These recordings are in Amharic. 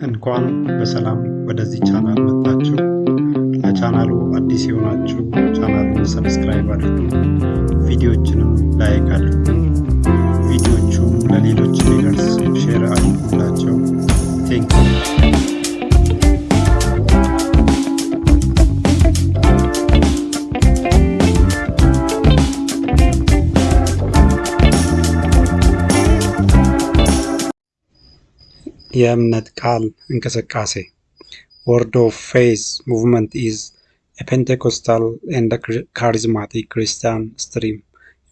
እንኳን በሰላም ወደዚህ ቻናል መጣችሁ። ለቻናሉ አዲስ የሆናችሁ ቻናሉን ሰብስክራይብ አድርጉ፣ ቪዲዮዎችንም ላይክ አድርጉ። ቪዲዮቹም ለሌሎች እንዲደርስ ሼር አድርጉላቸው። ቴንኪው። የእምነት ቃል እንቅስቃሴ Word of Faith movement is a Pentecostal and charismatic Christian stream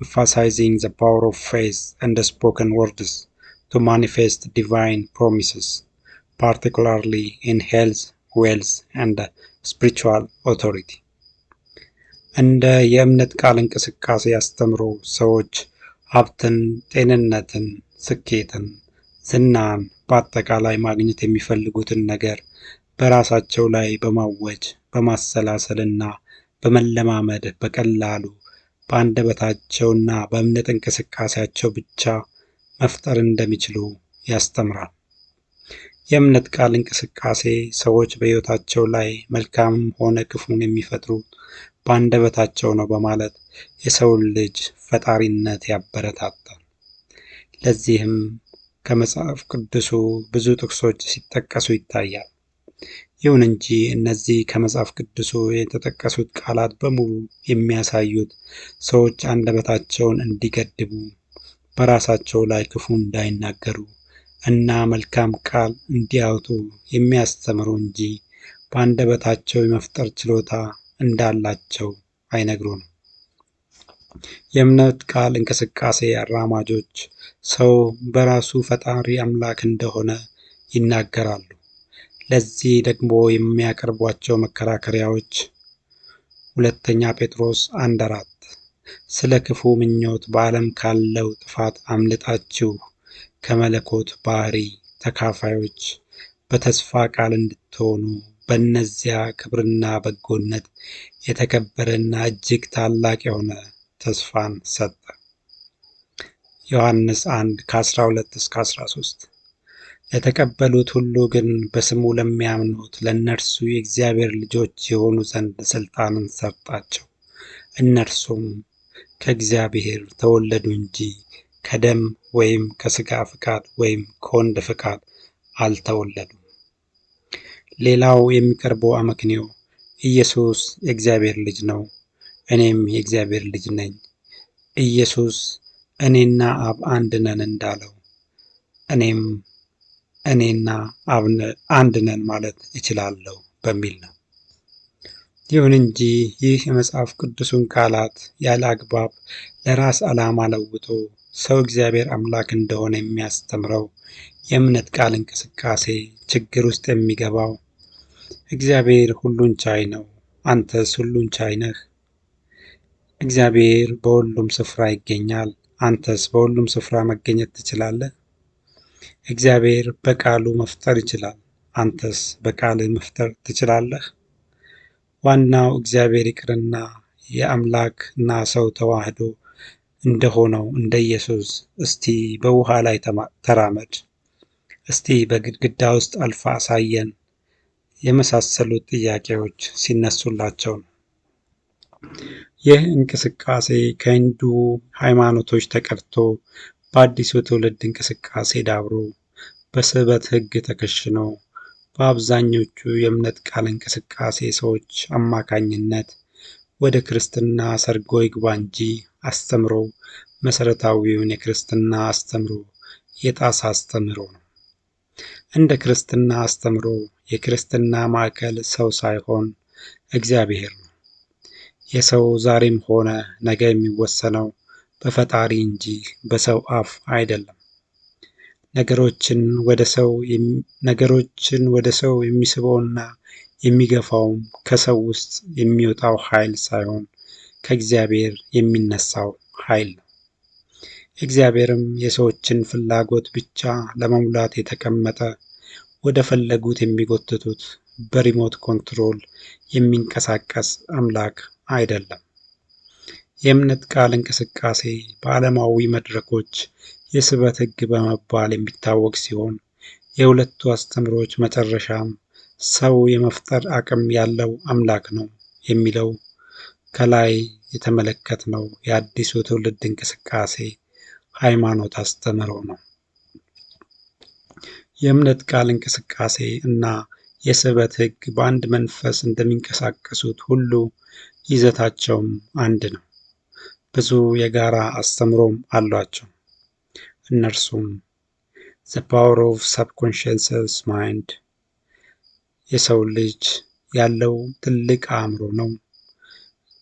emphasizing the power of faith and the spoken words to manifest divine promises, particularly in health, wealth, and spiritual authority. እንደ የእምነት ቃል እንቅስቃሴ አስተምሮ ሰዎች ሀብትን፣ ጤንነትን፣ ስኬትን፣ ዝናን በአጠቃላይ ማግኘት የሚፈልጉትን ነገር በራሳቸው ላይ በማወጅ በማሰላሰልና በመለማመድ በቀላሉ በአንደበታቸውና በእምነት እንቅስቃሴያቸው ብቻ መፍጠር እንደሚችሉ ያስተምራል። የእምነት ቃል እንቅስቃሴ ሰዎች በሕይወታቸው ላይ መልካምም ሆነ ክፉን የሚፈጥሩት በአንደበታቸው ነው በማለት የሰውን ልጅ ፈጣሪነት ያበረታታል። ለዚህም ከመጽሐፍ ቅዱሱ ብዙ ጥቅሶች ሲጠቀሱ ይታያል። ይሁን እንጂ እነዚህ ከመጽሐፍ ቅዱሱ የተጠቀሱት ቃላት በሙሉ የሚያሳዩት ሰዎች አንደበታቸውን እንዲገድቡ፣ በራሳቸው ላይ ክፉ እንዳይናገሩ እና መልካም ቃል እንዲያወጡ የሚያስተምሩ እንጂ በአንደበታቸው የመፍጠር ችሎታ እንዳላቸው አይነግሩንም። የእምነት ቃል እንቅስቃሴ አራማጆች ሰው በራሱ ፈጣሪ አምላክ እንደሆነ ይናገራሉ። ለዚህ ደግሞ የሚያቀርቧቸው መከራከሪያዎች 2 ጴጥሮስ 1:4 ስለ ክፉ ምኞት በዓለም ካለው ጥፋት አምልጣችሁ ከመለኮት ባህሪ ተካፋዮች በተስፋ ቃል እንድትሆኑ በእነዚያ ክብርና በጎነት የተከበረና እጅግ ታላቅ የሆነ ተስፋን ሰጠ። ዮሐንስ 1:12-13 ለተቀበሉት ሁሉ ግን በስሙ ለሚያምኑት ለእነርሱ የእግዚአብሔር ልጆች የሆኑ ዘንድ ሥልጣንን ሰጣቸው። እነርሱም ከእግዚአብሔር ተወለዱ እንጂ ከደም ወይም ከሥጋ ፍቃድ ወይም ከወንድ ፍቃድ አልተወለዱም። ሌላው የሚቀርበው አመክንዮ ኢየሱስ የእግዚአብሔር ልጅ ነው፣ እኔም የእግዚአብሔር ልጅ ነኝ። ኢየሱስ እኔና አብ አንድ ነን እንዳለው እኔና አብ አንድ ነን ማለት እችላለሁ በሚል ነው። ይሁን እንጂ ይህ የመጽሐፍ ቅዱሱን ቃላት ያለ አግባብ ለራስ ዓላማ ለውጦ ሰው እግዚአብሔር አምላክ እንደሆነ የሚያስተምረው የእምነት ቃል እንቅስቃሴ ችግር ውስጥ የሚገባው እግዚአብሔር ሁሉን ቻይ ነው፣ አንተስ ሁሉን ቻይ ነህ? እግዚአብሔር በሁሉም ስፍራ ይገኛል፣ አንተስ በሁሉም ስፍራ መገኘት ትችላለህ? እግዚአብሔር በቃሉ መፍጠር ይችላል፣ አንተስ በቃልህ መፍጠር ትችላለህ? ዋናው እግዚአብሔር ይቅርና የአምላክና ሰው ተዋህዶ እንደሆነው እንደ ኢየሱስ እስቲ በውሃ ላይ ተራመድ፣ እስቲ በግድግዳ ውስጥ አልፋ አሳየን የመሳሰሉት ጥያቄዎች ሲነሱላቸው ነው። ይህ እንቅስቃሴ ከሂንዱ ሃይማኖቶች ተቀድቶ በአዲሱ ትውልድ እንቅስቃሴ ዳብሮ በስበት ሕግ ተከሽኖ በአብዛኞቹ የእምነት ቃል እንቅስቃሴ ሰዎች አማካኝነት ወደ ክርስትና ሰርጎ ይግባ እንጂ አስተምሮ መሰረታዊውን የክርስትና አስተምሮ የጣሰ አስተምሮ ነው። እንደ ክርስትና አስተምሮ የክርስትና ማዕከል ሰው ሳይሆን እግዚአብሔር ነው። የሰው ዛሬም ሆነ ነገ የሚወሰነው በፈጣሪ እንጂ በሰው አፍ አይደለም። ነገሮችን ወደ ሰው የሚስበውና የሚገፋውም ከሰው ውስጥ የሚወጣው ኃይል ሳይሆን ከእግዚአብሔር የሚነሳው ኃይል ነው። እግዚአብሔርም የሰዎችን ፍላጎት ብቻ ለመሙላት የተቀመጠ ወደ ፈለጉት የሚጎትቱት በሪሞት ኮንትሮል የሚንቀሳቀስ አምላክ አይደለም። የእምነት ቃል እንቅስቃሴ በዓለማዊ መድረኮች የስበት ሕግ በመባል የሚታወቅ ሲሆን የሁለቱ አስተምሮች መጨረሻም ሰው የመፍጠር አቅም ያለው አምላክ ነው የሚለው ከላይ የተመለከትነው የአዲሱ ትውልድ እንቅስቃሴ ሃይማኖት አስተምህሮ ነው። የእምነት ቃል እንቅስቃሴ እና የስበት ሕግ በአንድ መንፈስ እንደሚንቀሳቀሱት ሁሉ ይዘታቸውም አንድ ነው። ብዙ የጋራ አስተምህሮም አሏቸው። እነርሱም The Power of Subconscious Mind የሰው ልጅ ያለው ትልቅ አእምሮ ነው።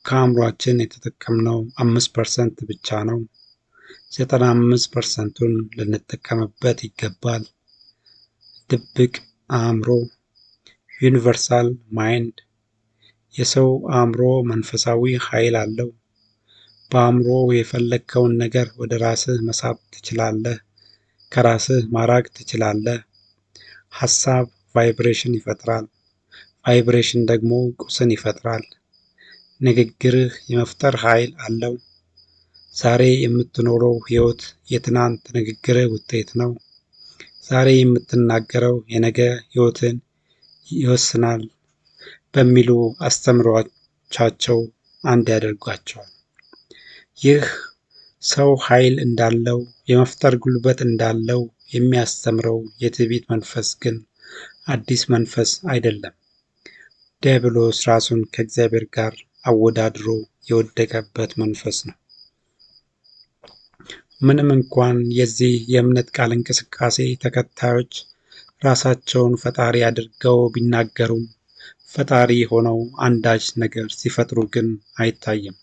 ከአእምሯችን የተጠቀምነው 5% ብቻ ነው። 95%ን ልንጠቀምበት ይገባል። ድብቅ አእምሮ ዩኒቨርሳል ማይንድ የሰው አእምሮ መንፈሳዊ ኃይል አለው። በአእምሮ የፈለግከውን ነገር ወደ ራስህ መሳብ ትችላለህ። ከራስህ ማራቅ ትችላለህ። ሐሳብ ቫይብሬሽን ይፈጥራል። ቫይብሬሽን ደግሞ ቁስን ይፈጥራል። ንግግርህ የመፍጠር ኃይል አለው። ዛሬ የምትኖረው ሕይወት የትናንት ንግግርህ ውጤት ነው። ዛሬ የምትናገረው የነገ ሕይወትን ይወስናል በሚሉ አስተምህሮቻቸው አንድ ያደርጓቸዋል። ይህ ሰው ኃይል እንዳለው የመፍጠር ጉልበት እንዳለው የሚያስተምረው የትዕቢት መንፈስ ግን አዲስ መንፈስ አይደለም። ዲያብሎስ ራሱን ከእግዚአብሔር ጋር አወዳድሮ የወደቀበት መንፈስ ነው። ምንም እንኳን የዚህ የእምነት ቃል እንቅስቃሴ ተከታዮች ራሳቸውን ፈጣሪ አድርገው ቢናገሩም ፈጣሪ ሆነው አንዳች ነገር ሲፈጥሩ ግን አይታይም።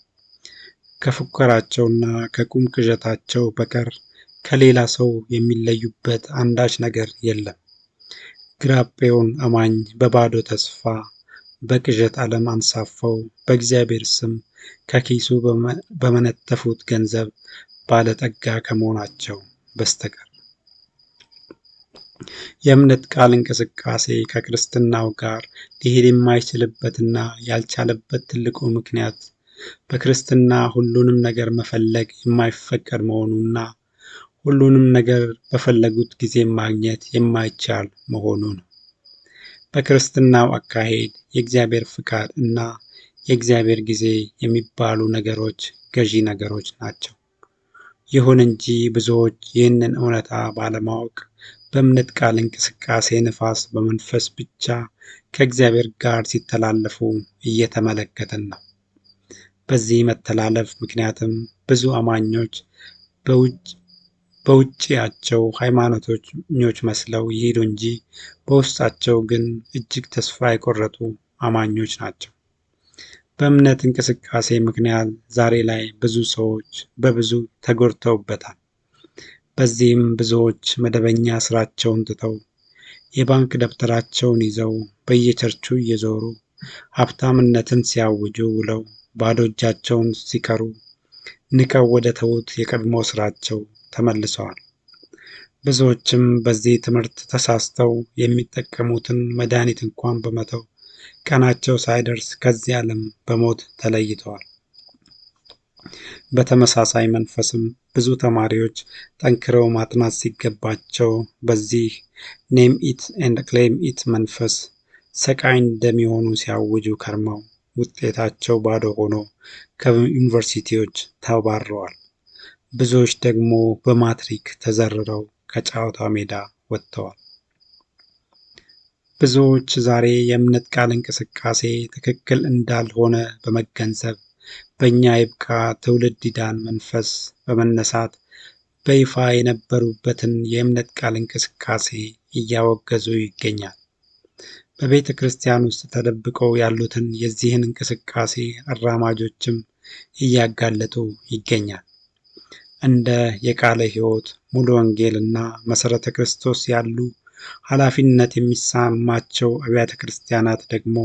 ከፉከራቸውና ከቁም ቅዠታቸው በቀር ከሌላ ሰው የሚለዩበት አንዳች ነገር የለም። ግራጴውን አማኝ በባዶ ተስፋ በቅዠት ዓለም አንሳፈው በእግዚአብሔር ስም ከኪሱ በመነተፉት ገንዘብ ባለጠጋ ከመሆናቸው በስተቀር። የእምነት ቃል እንቅስቃሴ ከክርስትናው ጋር ሊሄድ የማይችልበትና ያልቻለበት ትልቁ ምክንያት በክርስትና ሁሉንም ነገር መፈለግ የማይፈቀድ መሆኑና ሁሉንም ነገር በፈለጉት ጊዜ ማግኘት የማይቻል መሆኑ ነው። በክርስትናው አካሄድ የእግዚአብሔር ፍቃድ እና የእግዚአብሔር ጊዜ የሚባሉ ነገሮች ገዢ ነገሮች ናቸው። ይሁን እንጂ ብዙዎች ይህንን እውነታ ባለማወቅ በእምነት ቃል እንቅስቃሴ ንፋስ በመንፈስ ብቻ ከእግዚአብሔር ጋር ሲተላለፉ እየተመለከትን ነው። በዚህ መተላለፍ ምክንያትም ብዙ አማኞች በውጭያቸው ሃይማኖተኞች መስለው ይሄዱ እንጂ በውስጣቸው ግን እጅግ ተስፋ የቆረጡ አማኞች ናቸው። በእምነት እንቅስቃሴ ምክንያት ዛሬ ላይ ብዙ ሰዎች በብዙ ተጎድተውበታል። በዚህም ብዙዎች መደበኛ ስራቸውን ትተው የባንክ ደብተራቸውን ይዘው በየቸርቹ እየዞሩ ሀብታምነትን ሲያውጁ ውለው ባዶ እጃቸውን ሲቀሩ ንቀው ወደ ተዉት የቀድሞ ስራቸው ተመልሰዋል። ብዙዎችም በዚህ ትምህርት ተሳስተው የሚጠቀሙትን መድኃኒት እንኳን በመተው ቀናቸው ሳይደርስ ከዚህ ዓለም በሞት ተለይተዋል። በተመሳሳይ መንፈስም ብዙ ተማሪዎች ጠንክረው ማጥናት ሲገባቸው በዚህ ኔም ኢት ኤንድ ክሌም ኢት መንፈስ ሰቃይ እንደሚሆኑ ሲያውጁ ከርመው ውጤታቸው ባዶ ሆኖ ከዩኒቨርሲቲዎች ተባረዋል። ብዙዎች ደግሞ በማትሪክ ተዘርረው ከጨዋታ ሜዳ ወጥተዋል። ብዙዎች ዛሬ የእምነት ቃል እንቅስቃሴ ትክክል እንዳልሆነ በመገንዘብ በእኛ ይብቃ ትውልድ ይዳን መንፈስ በመነሳት በይፋ የነበሩበትን የእምነት ቃል እንቅስቃሴ እያወገዙ ይገኛል። በቤተ ክርስቲያን ውስጥ ተደብቀው ያሉትን የዚህን እንቅስቃሴ አራማጆችም እያጋለጡ ይገኛል። እንደ የቃለ ሕይወት፣ ሙሉ ወንጌል እና መሠረተ ክርስቶስ ያሉ ኃላፊነት የሚሰማቸው አብያተ ክርስቲያናት ደግሞ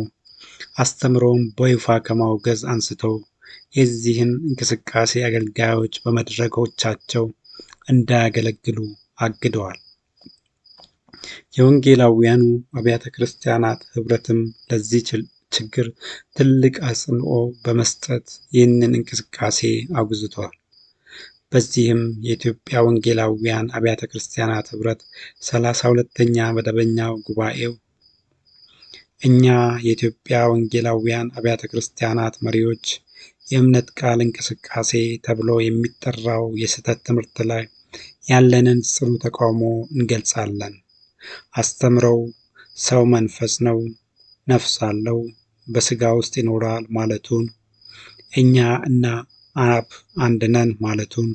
አስተምሮውን በይፋ ከማውገዝ አንስተው የዚህን እንቅስቃሴ አገልጋዮች በመድረኮቻቸው እንዳያገለግሉ አግደዋል። የወንጌላውያኑ አብያተ ክርስቲያናት ኅብረትም ለዚህ ችግር ትልቅ አጽንዖ በመስጠት ይህንን እንቅስቃሴ አውግዘዋል። በዚህም የኢትዮጵያ ወንጌላውያን አብያተ ክርስቲያናት ኅብረት 32ኛ መደበኛ ጉባኤው እኛ የኢትዮጵያ ወንጌላውያን አብያተ ክርስቲያናት መሪዎች የእምነት ቃል እንቅስቃሴ ተብሎ የሚጠራው የስህተት ትምህርት ላይ ያለንን ጽኑ ተቃውሞ እንገልጻለን። አስተምረው ሰው መንፈስ ነው፣ ነፍስ አለው፣ በሥጋ ውስጥ ይኖራል ማለቱን፣ እኛ እና አብ አንድ ነን ማለቱን፣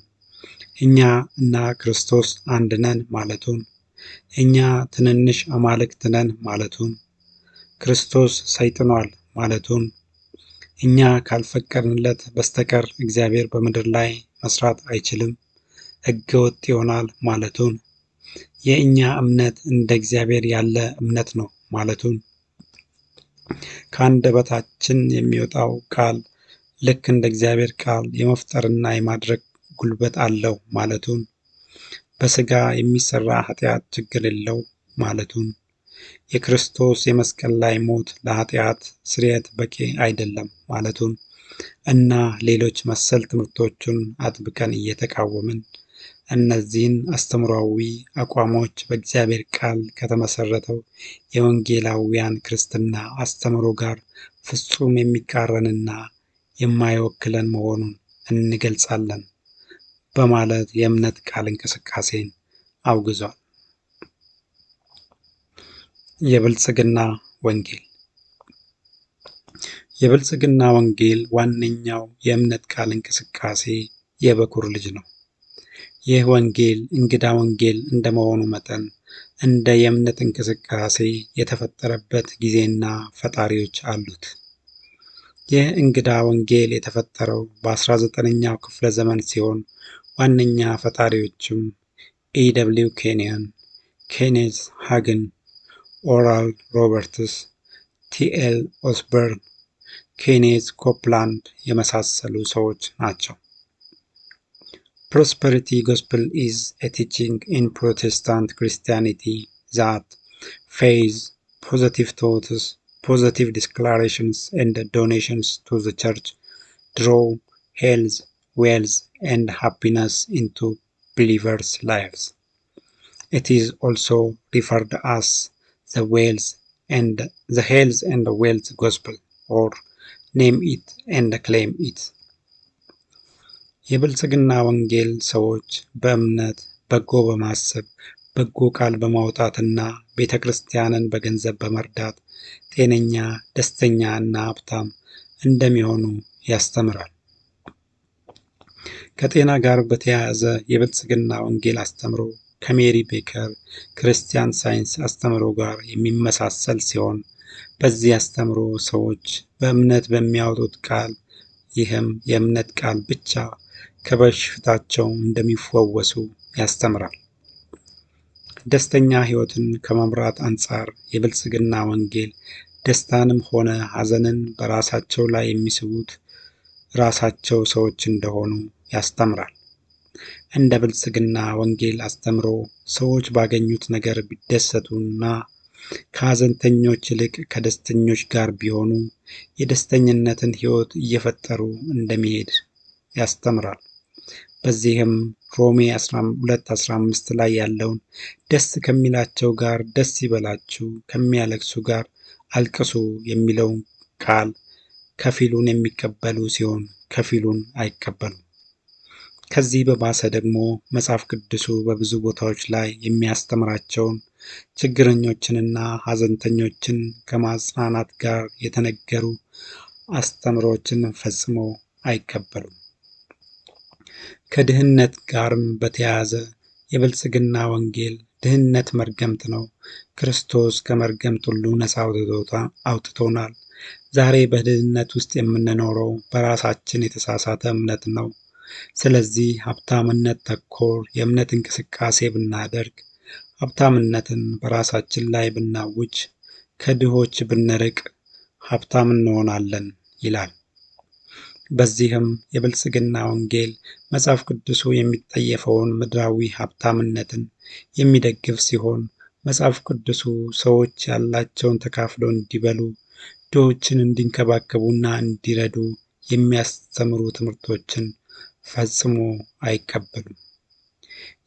እኛ እና ክርስቶስ አንድ ነን ማለቱን፣ እኛ ትንንሽ አማልክት ነን ማለቱን፣ ክርስቶስ ሰይጥኗል ማለቱን፣ እኛ ካልፈቀድንለት በስተቀር እግዚአብሔር በምድር ላይ መስራት አይችልም፣ ሕገ ወጥ ይሆናል ማለቱን፣ የእኛ እምነት እንደ እግዚአብሔር ያለ እምነት ነው ማለቱን፣ ከአንደበታችን የሚወጣው ቃል ልክ እንደ እግዚአብሔር ቃል የመፍጠርና የማድረግ ጉልበት አለው ማለቱን፣ በሥጋ የሚሰራ ኃጢአት ችግር የለው ማለቱን፣ የክርስቶስ የመስቀል ላይ ሞት ለኃጢአት ስርየት በቂ አይደለም ማለቱን እና ሌሎች መሰል ትምህርቶቹን አጥብቀን እየተቃወምን እነዚህን አስተምሯዊ አቋሞች በእግዚአብሔር ቃል ከተመሰረተው የወንጌላውያን ክርስትና አስተምሮ ጋር ፍጹም የሚቃረንና የማይወክለን መሆኑን እንገልጻለን በማለት የእምነት ቃል እንቅስቃሴን አውግዟል። የብልጽግና ወንጌል የብልጽግና ወንጌል ዋነኛው የእምነት ቃል እንቅስቃሴ የበኩር ልጅ ነው። ይህ ወንጌል እንግዳ ወንጌል እንደመሆኑ መጠን እንደ የእምነት እንቅስቃሴ የተፈጠረበት ጊዜና ፈጣሪዎች አሉት። ይህ እንግዳ ወንጌል የተፈጠረው በ19ኛው ክፍለ ዘመን ሲሆን ዋነኛ ፈጣሪዎችም ኤ.ደብሊው ኬንያን፣ ኬኔዝ ሃግን፣ ኦራል ሮበርትስ፣ ቲ.ኤል. ኦስበርን፣ ኬኔዝ ኮፕላንድ የመሳሰሉ ሰዎች ናቸው። Prosperity gospel is a teaching in Protestant Christianity that faith, positive thoughts, positive declarations, and donations to the church draw health, wealth, and happiness into believers' lives. It is also referred as the health and wealth gospel, or name it and claim it. የብልጽግና ወንጌል ሰዎች በእምነት በጎ በማሰብ በጎ ቃል በማውጣትና ቤተ ክርስቲያንን በገንዘብ በመርዳት ጤነኛ፣ ደስተኛ እና ሀብታም እንደሚሆኑ ያስተምራል። ከጤና ጋር በተያያዘ የብልጽግና ወንጌል አስተምሮ ከሜሪ ቤከር ክርስቲያን ሳይንስ አስተምሮ ጋር የሚመሳሰል ሲሆን በዚህ አስተምሮ ሰዎች በእምነት በሚያወጡት ቃል ይህም የእምነት ቃል ብቻ ከበሽታቸው እንደሚፈወሱ ያስተምራል። ደስተኛ ሕይወትን ከመምራት አንጻር የብልጽግና ወንጌል ደስታንም ሆነ ሐዘንን በራሳቸው ላይ የሚስቡት ራሳቸው ሰዎች እንደሆኑ ያስተምራል። እንደ ብልጽግና ወንጌል አስተምሮ ሰዎች ባገኙት ነገር ቢደሰቱና ከሐዘንተኞች ይልቅ ከደስተኞች ጋር ቢሆኑ የደስተኝነትን ሕይወት እየፈጠሩ እንደሚሄድ ያስተምራል። በዚህም ሮሜ 12:15 ላይ ያለውን ደስ ከሚላቸው ጋር ደስ ይበላችሁ፣ ከሚያለቅሱ ጋር አልቅሱ የሚለውን ቃል ከፊሉን የሚቀበሉ ሲሆን ከፊሉን አይቀበሉም። ከዚህ በባሰ ደግሞ መጽሐፍ ቅዱሱ በብዙ ቦታዎች ላይ የሚያስተምራቸውን ችግረኞችንና ሐዘንተኞችን ከማጽናናት ጋር የተነገሩ አስተምሮችን ፈጽሞ አይቀበሉም። ከድህነት ጋርም በተያያዘ የብልጽግና ወንጌል ድህነት መርገምት ነው፣ ክርስቶስ ከመርገምት ሁሉ ነፃ አውጥቶናል፣ ዛሬ በድህነት ውስጥ የምንኖረው በራሳችን የተሳሳተ እምነት ነው፣ ስለዚህ ሀብታምነት ተኮር የእምነት እንቅስቃሴ ብናደርግ፣ ሀብታምነትን በራሳችን ላይ ብናውጅ፣ ከድሆች ብንርቅ ሀብታም እንሆናለን ይላል። በዚህም የብልጽግና ወንጌል መጽሐፍ ቅዱሱ የሚጠየፈውን ምድራዊ ሀብታምነትን የሚደግፍ ሲሆን መጽሐፍ ቅዱሱ ሰዎች ያላቸውን ተካፍለው እንዲበሉ፣ ድሆችን እንዲንከባከቡና እንዲረዱ የሚያስተምሩ ትምህርቶችን ፈጽሞ አይቀበሉም።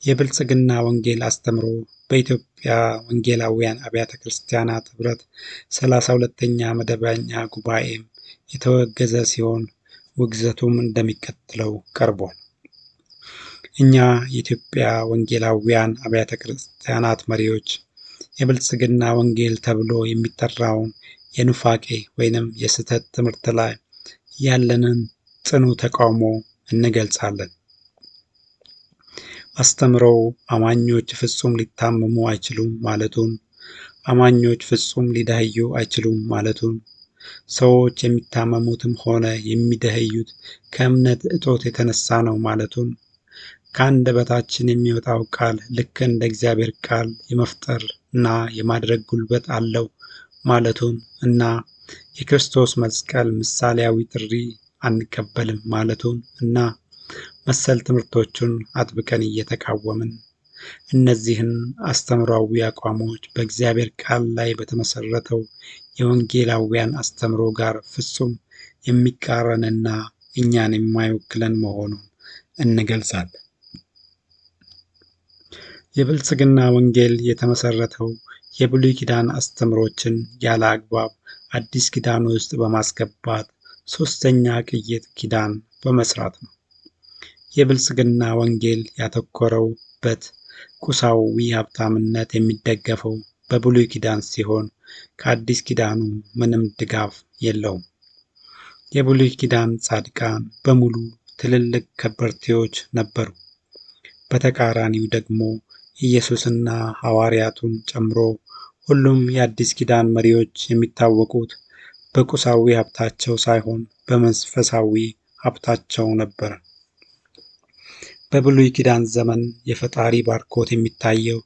የብልጽግና ወንጌል አስተምሮ በኢትዮጵያ ወንጌላውያን አብያተ ክርስቲያናት ኅብረት 32ኛ መደበኛ ጉባኤም የተወገዘ ሲሆን ውግዘቱም እንደሚከተለው ቀርቧል። እኛ የኢትዮጵያ ወንጌላውያን አብያተ ክርስቲያናት መሪዎች የብልጽግና ወንጌል ተብሎ የሚጠራውን የኑፋቄ ወይንም የስህተት ትምህርት ላይ ያለንን ጽኑ ተቃውሞ እንገልጻለን። አስተምሮው አማኞች ፍጹም ሊታመሙ አይችሉም ማለቱን፣ አማኞች ፍጹም ሊደህዩ አይችሉም ማለቱን፣ ሰዎች የሚታመሙትም ሆነ የሚደህዩት ከእምነት እጦት የተነሳ ነው ማለቱን፣ ከአንደበታችን የሚወጣው ቃል ልክ እንደ እግዚአብሔር ቃል የመፍጠር እና የማድረግ ጉልበት አለው ማለቱን እና የክርስቶስ መስቀል ምሳሌያዊ ጥሪ አንቀበልም ማለቱን እና መሰል ትምህርቶቹን አጥብቀን እየተቃወምን እነዚህን አስተምሯዊ አቋሞች በእግዚአብሔር ቃል ላይ በተመሰረተው የወንጌላውያን አስተምሮ ጋር ፍጹም የሚቃረንና እኛን የማይወክለን መሆኑን እንገልጻለን። የብልጽግና ወንጌል የተመሰረተው የብሉይ ኪዳን አስተምሮችን ያለ አግባብ አዲስ ኪዳን ውስጥ በማስገባት ሶስተኛ ቅይጥ ኪዳን በመስራት ነው። የብልጽግና ወንጌል ያተኮረውበት ቁሳዊ ሀብታምነት የሚደገፈው በብሉይ ኪዳን ሲሆን ከአዲስ ኪዳኑ ምንም ድጋፍ የለውም። የብሉይ ኪዳን ጻድቃን በሙሉ ትልልቅ ከበርቴዎች ነበሩ። በተቃራኒው ደግሞ ኢየሱስና ሐዋርያቱን ጨምሮ ሁሉም የአዲስ ኪዳን መሪዎች የሚታወቁት በቁሳዊ ሀብታቸው ሳይሆን በመንፈሳዊ ሀብታቸው ነበር። በብሉይ ኪዳን ዘመን የፈጣሪ ባርኮት የሚታየው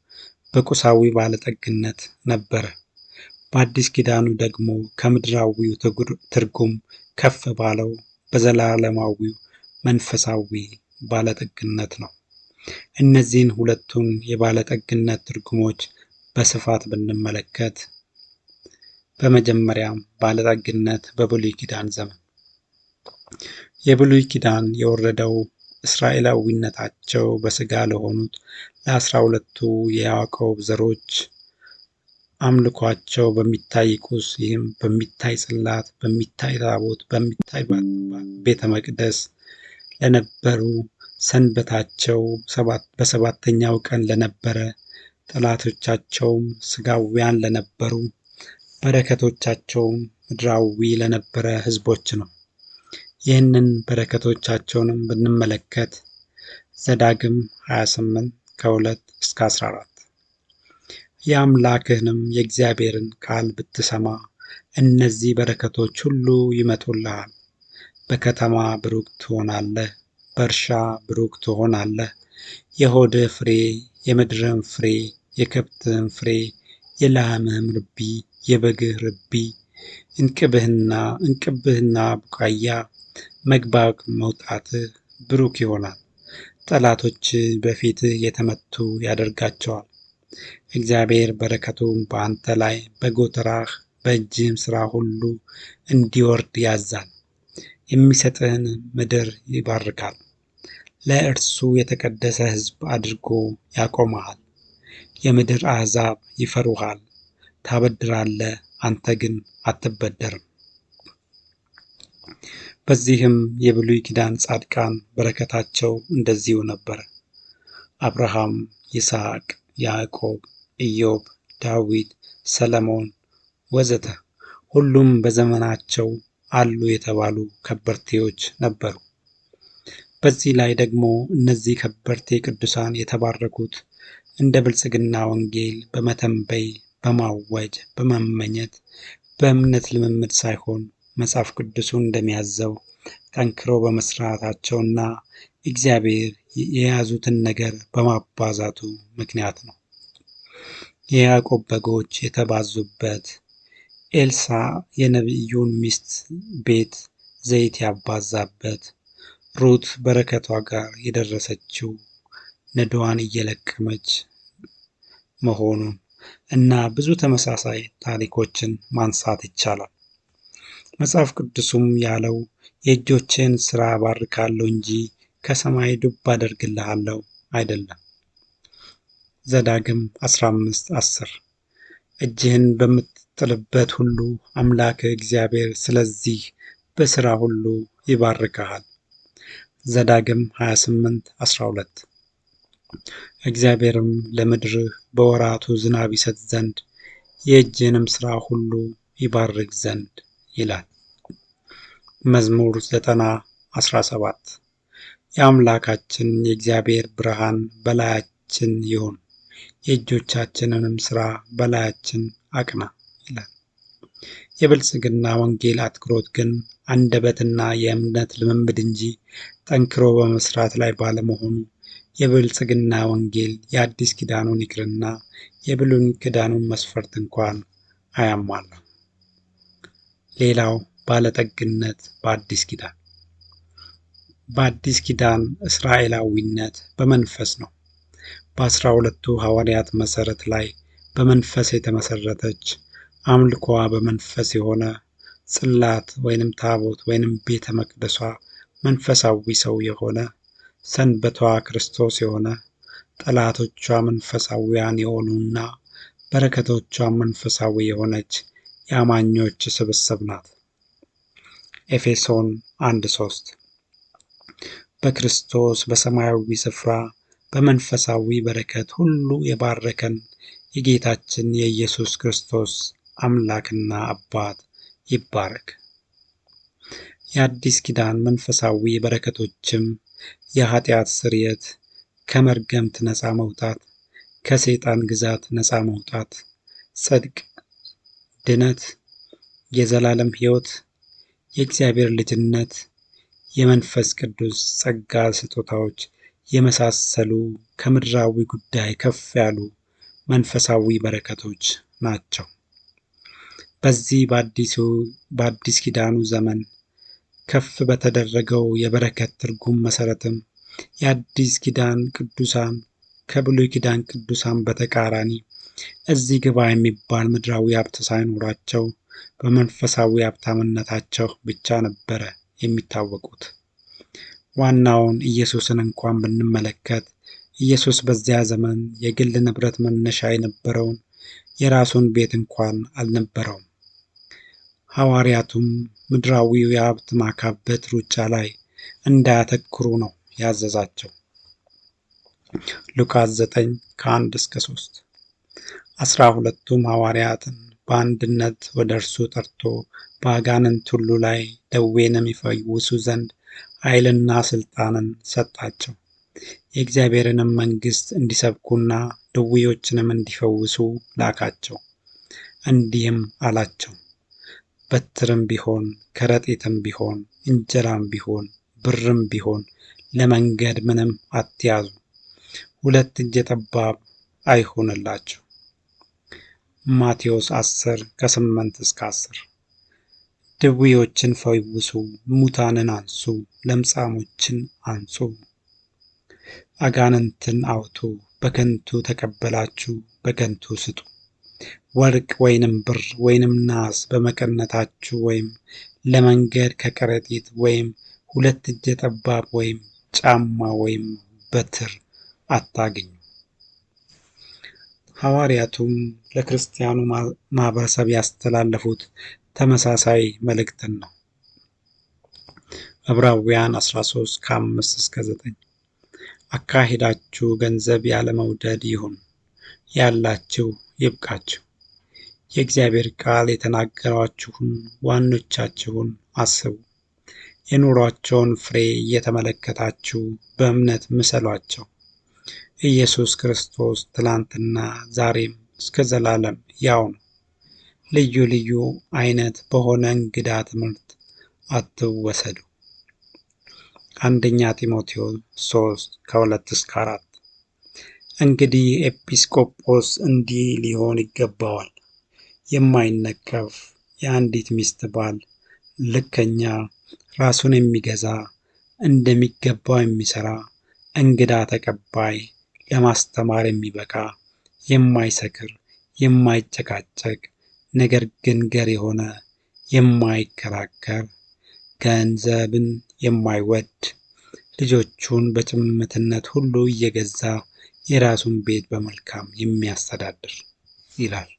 በቁሳዊ ባለጠግነት ነበረ። በአዲስ ኪዳኑ ደግሞ ከምድራዊው ትርጉም ከፍ ባለው በዘላለማዊው መንፈሳዊ ባለጠግነት ነው። እነዚህን ሁለቱን የባለጠግነት ትርጉሞች በስፋት ብንመለከት፣ በመጀመሪያም ባለጠግነት በብሉይ ኪዳን ዘመን የብሉይ ኪዳን የወረደው እስራኤላዊነታቸው በሥጋ ለሆኑት ለ12ቱ የያዕቆብ ዘሮች አምልኳቸው በሚታይ ቁስ፣ ይህም በሚታይ ጽላት፣ በሚታይ ታቦት፣ በሚታይ ቤተ መቅደስ ለነበሩ፣ ሰንበታቸው በሰባተኛው ቀን ለነበረ፣ ጠላቶቻቸውም ሥጋውያን ለነበሩ፣ በረከቶቻቸውም ምድራዊ ለነበረ ሕዝቦች ነው። ይህንን በረከቶቻቸውንም ብንመለከት ዘዳግም 28 ከ2 እስከ 14 የአምላክህንም የእግዚአብሔርን ቃል ብትሰማ እነዚህ በረከቶች ሁሉ ይመጡልሃል። በከተማ ብሩክ ትሆናለህ፣ በእርሻ ብሩክ ትሆናለህ። የሆድህ ፍሬ፣ የምድርህም ፍሬ፣ የከብትህም ፍሬ፣ የላምህም ርቢ፣ የበግህ ርቢ፣ እንቅብህና ቡቃያ፣ መግባት መውጣትህ ብሩክ ይሆናል። ጠላቶች በፊትህ የተመቱ ያደርጋቸዋል። እግዚአብሔር በረከቱን በአንተ ላይ በጎተራህ በእጅህም ሥራ ሁሉ እንዲወርድ ያዛል። የሚሰጥህን ምድር ይባርካል። ለእርሱ የተቀደሰ ሕዝብ አድርጎ ያቆመሃል። የምድር አሕዛብ ይፈሩሃል። ታበድራለህ፣ አንተ ግን አትበደርም። በዚህም የብሉይ ኪዳን ጻድቃን በረከታቸው እንደዚሁ ነበረ። አብርሃም፣ ይስሐቅ፣ ያዕቆብ፣ ኢዮብ፣ ዳዊት፣ ሰለሞን ወዘተ ሁሉም በዘመናቸው አሉ የተባሉ ከበርቴዎች ነበሩ። በዚህ ላይ ደግሞ እነዚህ ከበርቴ ቅዱሳን የተባረኩት እንደ ብልጽግና ወንጌል በመተንበይ፣ በማወጅ፣ በመመኘት፣ በእምነት ልምምድ ሳይሆን መጽሐፍ ቅዱሱ እንደሚያዘው ጠንክሮ በመስራታቸውና እግዚአብሔር የያዙትን ነገር በማባዛቱ ምክንያት ነው። የያዕቆብ በጎች የተባዙበት፣ ኤልሳ የነቢዩን ሚስት ቤት ዘይት ያባዛበት፣ ሩት በረከቷ ጋር የደረሰችው ነዶዋን እየለቀመች መሆኑን እና ብዙ ተመሳሳይ ታሪኮችን ማንሳት ይቻላል። መጽሐፍ ቅዱሱም ያለው የእጆችን ሥራ ባርካለሁ እንጂ ከሰማይ ዱብ አደርግልሃለሁ አይደለም። ዘዳግም 15:10 እጅህን በምትጥልበት ሁሉ አምላክህ እግዚአብሔር ስለዚህ በሥራ ሁሉ ይባርክሃል። ዘዳግም 28:12 እግዚአብሔርም ለምድርህ በወራቱ ዝናብ ይሰጥ ዘንድ የእጅህንም ሥራ ሁሉ ይባርክ ዘንድ ይላል። መዝሙር 90:17 የአምላካችን የእግዚአብሔር ብርሃን በላያችን ይሁን፣ የእጆቻችንንም ሥራ በላያችን አቅና ይላል። የብልጽግና ወንጌል አትኩሮት ግን አንደበትና የእምነት ልምምድ እንጂ ጠንክሮ በመስራት ላይ ባለመሆኑ የብልጽግና ወንጌል የአዲስ ኪዳኑን ይቅርና የብሉይ ኪዳኑን መስፈርት እንኳን አያሟላም። ሌላው ባለጠግነት በአዲስ ኪዳን። በአዲስ ኪዳን እስራኤላዊነት በመንፈስ ነው። በ12ቱ ሐዋርያት መሠረት ላይ በመንፈስ የተመሠረተች አምልኮዋ በመንፈስ የሆነ ጽላት ወይንም ታቦት ወይንም ቤተ መቅደሷ መንፈሳዊ ሰው የሆነ ሰንበቷ ክርስቶስ የሆነ ጠላቶቿ መንፈሳዊያን የሆኑና በረከቶቿ መንፈሳዊ የሆነች የአማኞች ስብስብ ናት። ኤፌሶን 1:3 በክርስቶስ በሰማያዊ ስፍራ በመንፈሳዊ በረከት ሁሉ የባረከን የጌታችን የኢየሱስ ክርስቶስ አምላክና አባት ይባረክ። የአዲስ ኪዳን መንፈሳዊ በረከቶችም የኃጢአት ስርየት፣ ከመርገምት ነፃ መውጣት፣ ከሰይጣን ግዛት ነፃ መውጣት፣ ጽድቅ፣ ድነት፣ የዘላለም ሕይወት፣ የእግዚአብሔር ልጅነት፣ የመንፈስ ቅዱስ ጸጋ ስጦታዎች የመሳሰሉ ከምድራዊ ጉዳይ ከፍ ያሉ መንፈሳዊ በረከቶች ናቸው። በዚህ በአዲስ ኪዳኑ ዘመን ከፍ በተደረገው የበረከት ትርጉም መሠረትም የአዲስ ኪዳን ቅዱሳን ከብሉይ ኪዳን ቅዱሳን በተቃራኒ እዚህ ግባ የሚባል ምድራዊ ሀብት ሳይኖራቸው በመንፈሳዊ ሀብታምነታቸው ብቻ ነበረ የሚታወቁት። ዋናውን ኢየሱስን እንኳን ብንመለከት ኢየሱስ በዚያ ዘመን የግል ንብረት መነሻ የነበረውን የራሱን ቤት እንኳን አልነበረውም። ሐዋርያቱም ምድራዊው የሀብት ማካበት ሩጫ ላይ እንዳያተኩሩ ነው ያዘዛቸው። ሉቃስ 9:1-3 12ቱም ሐዋርያትን በአንድነት ወደ እርሱ ጠርቶ በአጋንንት ሁሉ ላይ ደዌንም ይፈውሱ ዘንድ ኃይልና ሥልጣንን ሰጣቸው። የእግዚአብሔርንም መንግሥት እንዲሰብኩና ድውዮችንም እንዲፈውሱ ላካቸው። እንዲህም አላቸው፣ በትርም ቢሆን ከረጢትም ቢሆን እንጀራም ቢሆን ብርም ቢሆን ለመንገድ ምንም አትያዙ። 2 እጀ ጠባብ አይሁንላችሁ። ማቴዎስ 10:8-10 ድውዮችን ፈውሱ፣ ሙታንን አንሱ፣ ለምጻሞችን አንጹ፣ አጋንንትን አውጡ። በከንቱ ተቀበላችሁ በከንቱ ስጡ። ወርቅ ወይንም ብር ወይንም ናስ በመቀነታችሁ ወይም ለመንገድ ከከረጢት ወይም 2 እጀ ጠባብ ወይም ጫማ ወይም በትር አታግኙ። ሐዋርያቱም ለክርስቲያኑ ማህበረሰብ ያስተላለፉት ተመሳሳይ መልእክትን ነው። ዕብራውያን 13:5-9 አካሄዳችሁ ገንዘብ ያለመውደድ ይሁን፣ ያላችሁ ይብቃችሁ። የእግዚአብሔር ቃል የተናገሯችሁን ዋኖቻችሁን አስቡ። የኑሯቸውን ፍሬ እየተመለከታችሁ በእምነት ምሰሏቸው። ኢየሱስ ክርስቶስ ትላንትና ዛሬም እስከ ዘላለም ያው ነው። ልዩ ልዩ አይነት በሆነ እንግዳ ትምህርት አትወሰዱ። አንደኛ ጢሞቴዎስ 3:2-4 እንግዲህ ኤጲስቆጶስ እንዲህ ሊሆን ይገባዋል፣ የማይነቀፍ የአንዲት ሚስት ባል፣ ልከኛ፣ ራሱን የሚገዛ፣ እንደሚገባው የሚሰራ፣ እንግዳ ተቀባይ፣ ለማስተማር የሚበቃ፣ የማይሰክር፣ የማይጨቃጨቅ፣ ነገር ግን ገር የሆነ፣ የማይከራከር፣ ገንዘብን የማይወድ፣ ልጆቹን በጭምትነት ሁሉ እየገዛ የራሱን ቤት በመልካም የሚያስተዳድር ይላል።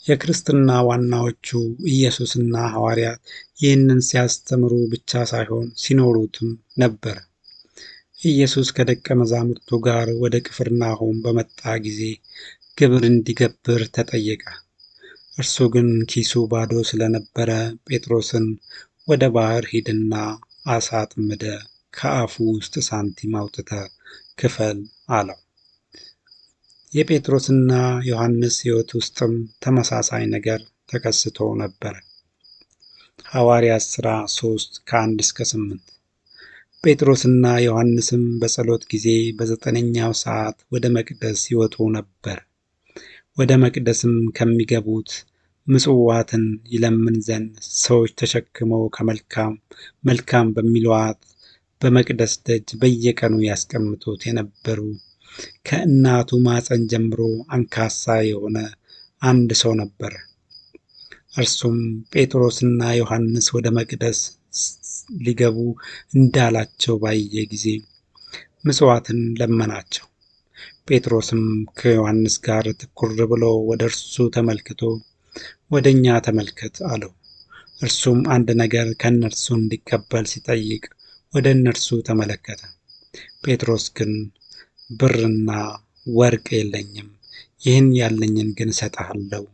የክርስትና ዋናዎቹ ኢየሱስና ሐዋርያት ይህንን ሲያስተምሩ ብቻ ሳይሆን ሲኖሩትም ነበር። ኢየሱስ ከደቀ መዛሙርቱ ጋር ወደ ቅፍርናሆም በመጣ ጊዜ ግብር እንዲገብር ተጠየቀ። እርሱ ግን ኪሱ ባዶ ስለነበረ ጴጥሮስን ወደ ባህር ሂድና ዓሣ አጥምደህ ከአፉ ውስጥ ሳንቲም አውጥተህ ክፈል አለው። የጴጥሮስና ዮሐንስ ሕይወት ውስጥም ተመሳሳይ ነገር ተከስቶ ነበር። ሐዋርያት ሥራ 3:1-8 ጴጥሮስና ዮሐንስም በጸሎት ጊዜ በ9ኛው ሰዓት ወደ መቅደስ ይወጡ ነበር። ወደ መቅደስም ከሚገቡት ምጽዋትን ይለምን ዘንድ ሰዎች ተሸክመው መልካም በሚሏት በመቅደስ ደጅ በየቀኑ ያስቀምጡት የነበሩ ከእናቱ ማፀን ጀምሮ አንካሳ የሆነ አንድ ሰው ነበር። እርሱም ጴጥሮስና ዮሐንስ ወደ መቅደስ ሊገቡ እንዳላቸው ባየ ጊዜ ምጽዋትን ለመናቸው። ጴጥሮስም ከዮሐንስ ጋር ትኩር ብሎ ወደ እርሱ ተመልክቶ ወደ እኛ ተመልከት አለው። እርሱም አንድ ነገር ከእነርሱ እንዲቀበል ሲጠይቅ ወደ እነርሱ ተመለከተ። ጴጥሮስ ግን ብርና ወርቅ የለኝም፣ ይህን ያለኝን ግን እሰጥሃለሁ።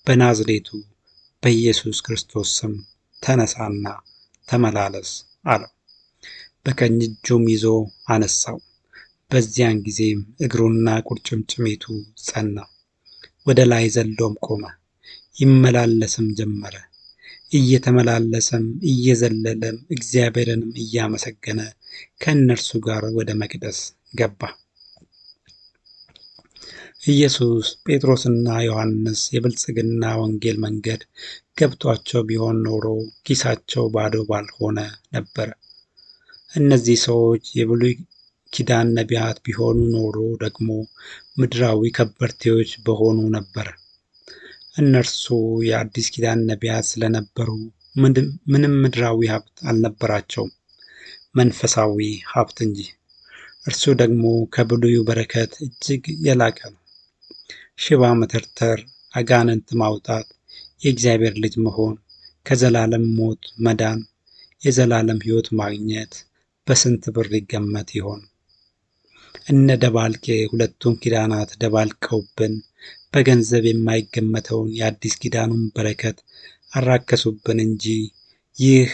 በናዝሬቱ በኢየሱስ ክርስቶስ ስም ተነሳና ተመላለስ አለው። በቀኝ እጁም ይዞ አነሳው። በዚያን ጊዜም እግሩና ቁርጭምጭሚቱ ጸና። ወደ ላይ ዘሎም ቆመ፣ ይመላለስም ጀመረ። እየተመላለሰም እየዘለለም እግዚአብሔርንም እያመሰገነ ከእነርሱ ጋር ወደ መቅደስ ገባ። ኢየሱስ ጴጥሮስና ዮሐንስ የብልጽግና ወንጌል መንገድ ገብቷቸው ቢሆን ኖሮ ኪሳቸው ባዶ ባልሆነ ነበር። እነዚህ ሰዎች የብሉይ ኪዳን ነቢያት ቢሆኑ ኖሮ ደግሞ ምድራዊ ከበርቴዎች በሆኑ ነበር። እነርሱ የአዲስ ኪዳን ነቢያት ስለነበሩ ምንም ምድራዊ ሀብት አልነበራቸውም፣ መንፈሳዊ ሀብት እንጂ። እርሱ ደግሞ ከብሉዩ በረከት እጅግ የላቀ ነው። ሽባ መተርተር፣ አጋንንት ማውጣት፣ የእግዚአብሔር ልጅ መሆን፣ ከዘላለም ሞት መዳን፣ የዘላለም ሕይወት ማግኘት በስንት ብር ይገመት ይሆን? እነ ደባልቄ ሁለቱን ኪዳናት ደባልቀውብን በገንዘብ የማይገመተውን የአዲስ ኪዳኑን በረከት አራከሱብን እንጂ ይህ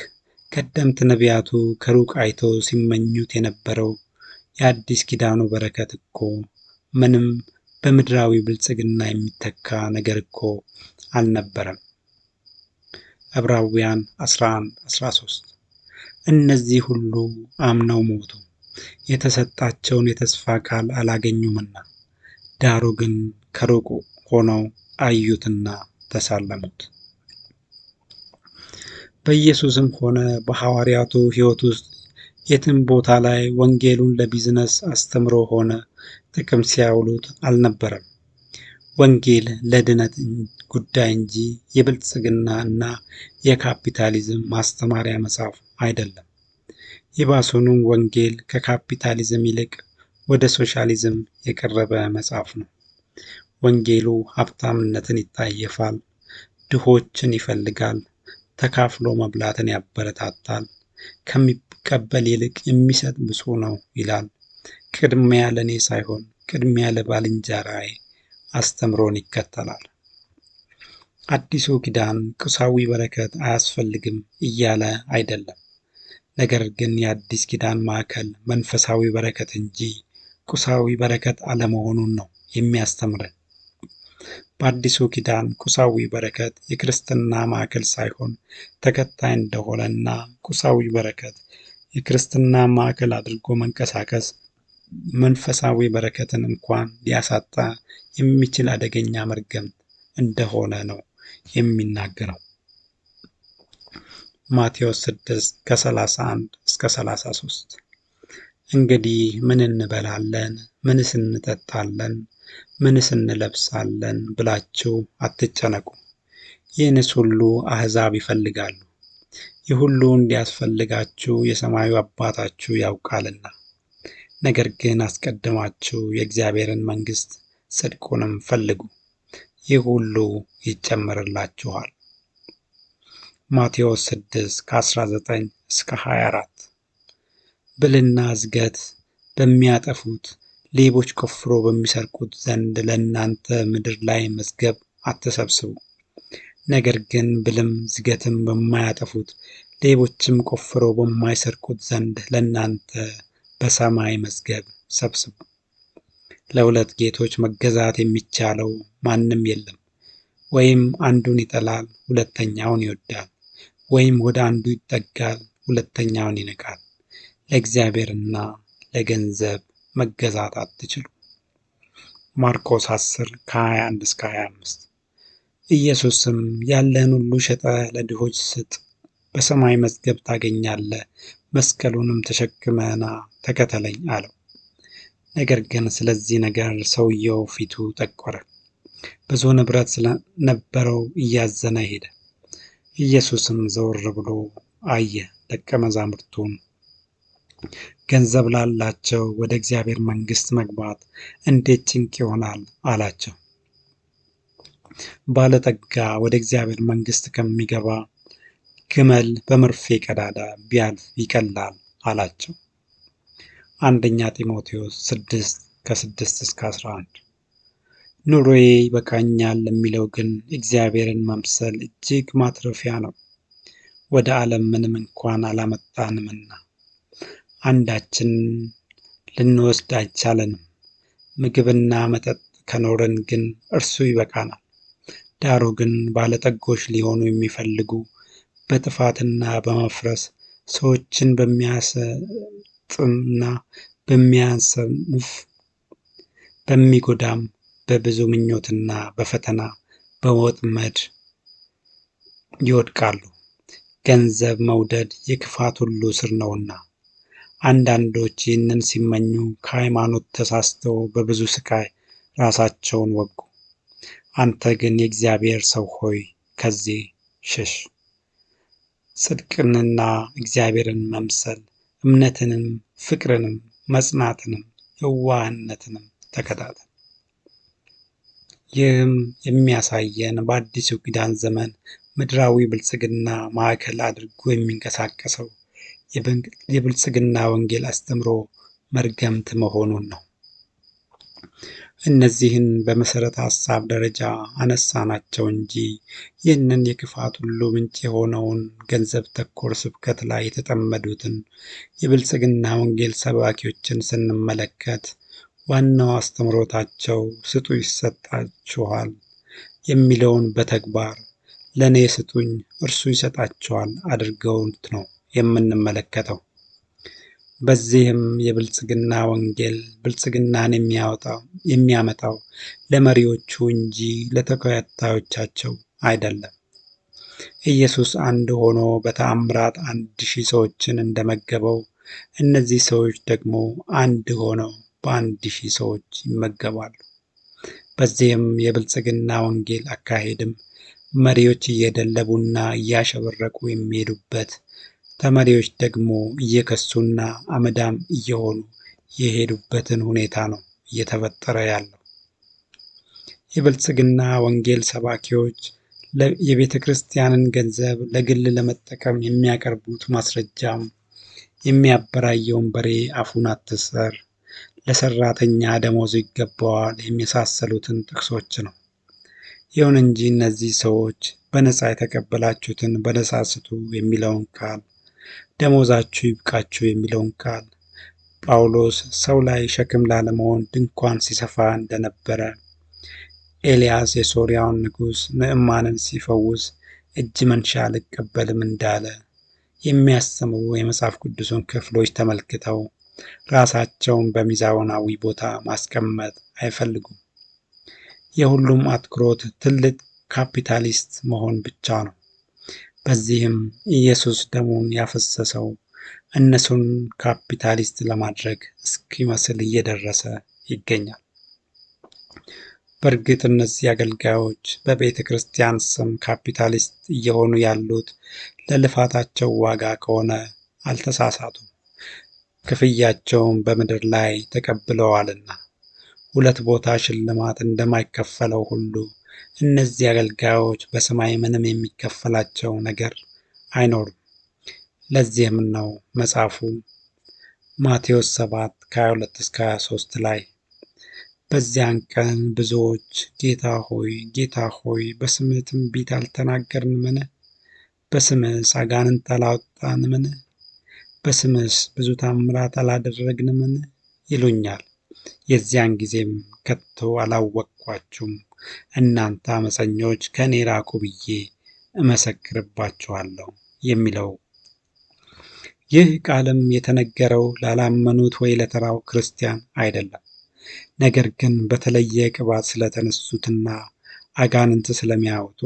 ቀደምት ነቢያቱ ከሩቅ አይተው ሲመኙት የነበረው የአዲስ ኪዳኑ በረከት እኮ ምንም በምድራዊ ብልጽግና የሚተካ ነገር እኮ አልነበረም። ዕብራውያን 11:13 እነዚህ ሁሉ አምነው ሞቱ፣ የተሰጣቸውን የተስፋ ቃል አላገኙምና፣ ዳሩ ግን ከሩቅ ሆነው አዩትና ተሳለሙት። በኢየሱስም ሆነ በሐዋርያቱ ሕይወት ውስጥ የትም ቦታ ላይ ወንጌሉን ለቢዝነስ አስተምሮ ሆነ ጥቅም ሲያውሉት አልነበረም። ወንጌል ለድነት ጉዳይ እንጂ የብልጽግና እና የካፒታሊዝም ማስተማሪያ መጽሐፍ አይደለም። ይባሱንም ወንጌል ከካፒታሊዝም ይልቅ ወደ ሶሻሊዝም የቀረበ መጽሐፍ ነው። ወንጌሉ ሀብታምነትን ይጠየፋል፣ ድሆችን ይፈልጋል፣ ተካፍሎ መብላትን ያበረታታል፣ ከሚቀበል ይልቅ የሚሰጥ ብፁዕ ነው ይላል። ቅድሚያ ለእኔ ሳይሆን ቅድሚያ ለባልንጀራዬ አስተምሮን ይከተላል። አዲሱ ኪዳን ቁሳዊ በረከት አያስፈልግም እያለ አይደለም። ነገር ግን የአዲስ ኪዳን ማዕከል መንፈሳዊ በረከት እንጂ ቁሳዊ በረከት አለመሆኑን ነው የሚያስተምረን። በአዲሱ ኪዳን ቁሳዊ በረከት የክርስትና ማዕከል ሳይሆን ተከታይ እንደሆነና ቁሳዊ በረከት የክርስትና ማዕከል አድርጎ መንቀሳቀስ መንፈሳዊ በረከትን እንኳን ሊያሳጣ የሚችል አደገኛ መርገምት እንደሆነ ነው የሚናገረው። ማቴዎስ 6:31-33 እንግዲህ ምን እንበላለን፣ ምንስ እንጠጣለን፣ ምንስ እንለብሳለን ብላችሁ አትጨነቁ። ይህንስ ሁሉ አሕዛብ ይፈልጋሉ። ይህ ሁሉ እንዲያስፈልጋችሁ የሰማዩ አባታችሁ ያውቃልና። ነገር ግን አስቀድማችሁ የእግዚአብሔርን መንግሥት ጽድቁንም ፈልጉ፣ ይህ ሁሉ ይጨመርላችኋል። ማቴዎስ 6:19-24 ብልና ዝገት በሚያጠፉት ሌቦች ቆፍሮ በሚሰርቁት ዘንድ ለእናንተ ምድር ላይ መዝገብ አትሰብስቡ። ነገር ግን ብልም ዝገትም በማያጠፉት ሌቦችም ቆፍሮ በማይሰርቁት ዘንድ ለእናንተ በሰማይ መዝገብ ሰብስቡ። ለሁለት ጌቶች መገዛት የሚቻለው ማንም የለም። ወይም አንዱን ይጠላል፣ ሁለተኛውን ይወዳል፣ ወይም ወደ አንዱ ይጠጋል፣ ሁለተኛውን ይንቃል። ለእግዚአብሔርና ለገንዘብ መገዛት አትችሉ። ማርቆስ 10:21-25 ኢየሱስም ያለህን ሁሉ ሸጠህ ለድሆች ስጥ፣ በሰማይ መዝገብ ታገኛለህ፣ መስቀሉንም ተሸክመህ ና ተከተለኝ አለው። ነገር ግን ስለዚህ ነገር ሰውየው ፊቱ ጠቆረ፣ ብዙ ንብረት ስለነበረው እያዘነ ሄደ። ኢየሱስም ዘወር ብሎ አየ፣ ደቀ መዛሙርቱን ገንዘብ ላላቸው ወደ እግዚአብሔር መንግሥት መግባት እንዴት ጭንቅ ይሆናል አላቸው። ባለጠጋ ወደ እግዚአብሔር መንግሥት ከሚገባ ግመል በመርፌ ቀዳዳ ቢያልፍ ይቀላል አላቸው። አንደኛ ጢሞቴዎስ 6:6-11 ኑሮዬ ይበቃኛል ለሚለው ግን እግዚአብሔርን መምሰል እጅግ ማትረፊያ ነው። ወደ ዓለም ምንም እንኳን አላመጣንምና አንዳችን ልንወስድ አይቻለንም። ምግብና መጠጥ ከኖረን ግን እርሱ ይበቃናል። ዳሩ ግን ባለጠጎች ሊሆኑ የሚፈልጉ በጥፋትና በመፍረስ ሰዎችን በሚያሰጥምና በሚያሰንፍ በሚጎዳም በብዙ ምኞትና በፈተና በወጥመድ ይወድቃሉ። ገንዘብ መውደድ የክፋት ሁሉ ስር ነውና። አንዳንዶች ይህንን ሲመኙ ከሃይማኖት ተሳስተው በብዙ ስቃይ ራሳቸውን ወጉ። አንተ ግን የእግዚአብሔር ሰው ሆይ ከዚህ ሽሽ። ጽድቅንና እግዚአብሔርን መምሰል፣ እምነትንም፣ ፍቅርንም፣ መጽናትንም፣ የዋህነትንም ተከታተል። ይህም የሚያሳየን በአዲሱ ኪዳን ዘመን ምድራዊ ብልጽግና ማዕከል አድርጎ የሚንቀሳቀሰው የብልጽግና ወንጌል አስተምሮ መርገምት መሆኑን ነው። እነዚህን በመሰረተ ሐሳብ ደረጃ አነሳናቸው እንጂ ይህንን የክፋት ሁሉ ምንጭ የሆነውን ገንዘብ ተኮር ስብከት ላይ የተጠመዱትን የብልጽግና ወንጌል ሰባኪዎችን ስንመለከት ዋናው አስተምሮታቸው ስጡ ይሰጣችኋል የሚለውን በተግባር ለእኔ ስጡኝ እርሱ ይሰጣችኋል አድርገውት ነው የምንመለከተው። በዚህም የብልጽግና ወንጌል ብልጽግናን የሚያመጣው ለመሪዎቹ እንጂ ለተከታዮቻቸው አይደለም። ኢየሱስ አንድ ሆኖ በተአምራት 1000 ሰዎችን እንደመገበው እነዚህ ሰዎች ደግሞ አንድ ሆነው በ1000 ሰዎች ይመገባሉ። በዚህም የብልጽግና ወንጌል አካሄድም መሪዎች እየደለቡና እያሸበረቁ የሚሄዱበት፣ ተመሪዎች ደግሞ እየከሱና አመዳም እየሆኑ የሄዱበትን ሁኔታ ነው እየተፈጠረ ያለው። የብልጽግና ወንጌል ሰባኪዎች የቤተ ክርስቲያንን ገንዘብ ለግል ለመጠቀም የሚያቀርቡት ማስረጃም የሚያበራየውን በሬ አፉን አትሰር፣ ለሰራተኛ ደሞዙ ይገባዋል የመሳሰሉትን ጥቅሶች ነው። ይሁን እንጂ እነዚህ ሰዎች በነፃ የተቀበላችሁትን በነፃ ስጡ የሚለውን ቃል፣ ደሞዛችሁ ይብቃችሁ የሚለውን ቃል፣ ጳውሎስ ሰው ላይ ሸክም ላለመሆን ድንኳን ሲሰፋ እንደነበረ፣ ኤልያስ የሶርያውን ንጉሥ ንዕማንን ሲፈውስ እጅ መንሻ አልቀበልም እንዳለ የሚያስተምሩ የመጽሐፍ ቅዱስን ክፍሎች ተመልክተው ራሳቸውን በሚዛናዊ ቦታ ማስቀመጥ አይፈልጉም። የሁሉም አትኩሮት ትልቅ ካፒታሊስት መሆን ብቻ ነው። በዚህም ኢየሱስ ደሙን ያፈሰሰው እነሱን ካፒታሊስት ለማድረግ እስኪመስል እየደረሰ ይገኛል። በእርግጥ እነዚህ አገልጋዮች በቤተ ክርስቲያን ስም ካፒታሊስት እየሆኑ ያሉት ለልፋታቸው ዋጋ ከሆነ አልተሳሳቱም። ክፍያቸውን በምድር ላይ ተቀብለዋልና። ሁለት ቦታ ሽልማት እንደማይከፈለው ሁሉ እነዚህ አገልጋዮች በሰማይ ምንም የሚከፈላቸው ነገር አይኖርም። ለዚህም ነው መጽሐፉ ማቴዎስ 7 ከ22-23 ላይ በዚያን ቀን ብዙዎች ጌታ ሆይ በስምህ ትንቢት አልተናገርንምን? በስምህስ አጋንንት አላወጣንምን? በስምህስ ብዙ ታምራት አላደረግንምን? ይሉኛል። የዚያን ጊዜም ከቶ አላወቅኳችሁም፣ እናንተ አመፀኞች ከእኔ ራቁ ብዬ እመሰክርባችኋለሁ የሚለው። ይህ ቃልም የተነገረው ላላመኑት ወይ ለተራው ክርስቲያን አይደለም። ነገር ግን በተለየ ቅባት ስለተነሱትና አጋንንት ስለሚያወጡ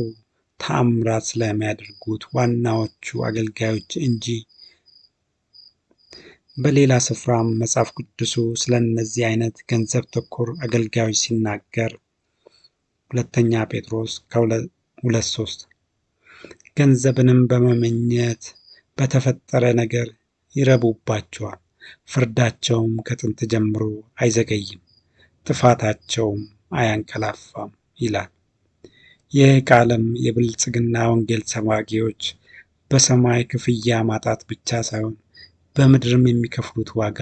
ተአምራት ስለሚያደርጉት ዋናዎቹ አገልጋዮች እንጂ። በሌላ ስፍራም መጽሐፍ ቅዱሱ ስለ እነዚህ አይነት ገንዘብ ተኮር አገልጋዮች ሲናገር 2 ጴጥሮስ 2:3 ገንዘብንም በመመኘት በተፈጠረ ነገር ይረቡባቸዋል፣ ፍርዳቸውም ከጥንት ጀምሮ አይዘገይም፣ ጥፋታቸውም አያንቀላፋም ይላል። ይህ ቃልም የብልጽግና ወንጌል ሰባኪዎች በሰማይ ክፍያ ማጣት ብቻ ሳይሆን በምድርም የሚከፍሉት ዋጋ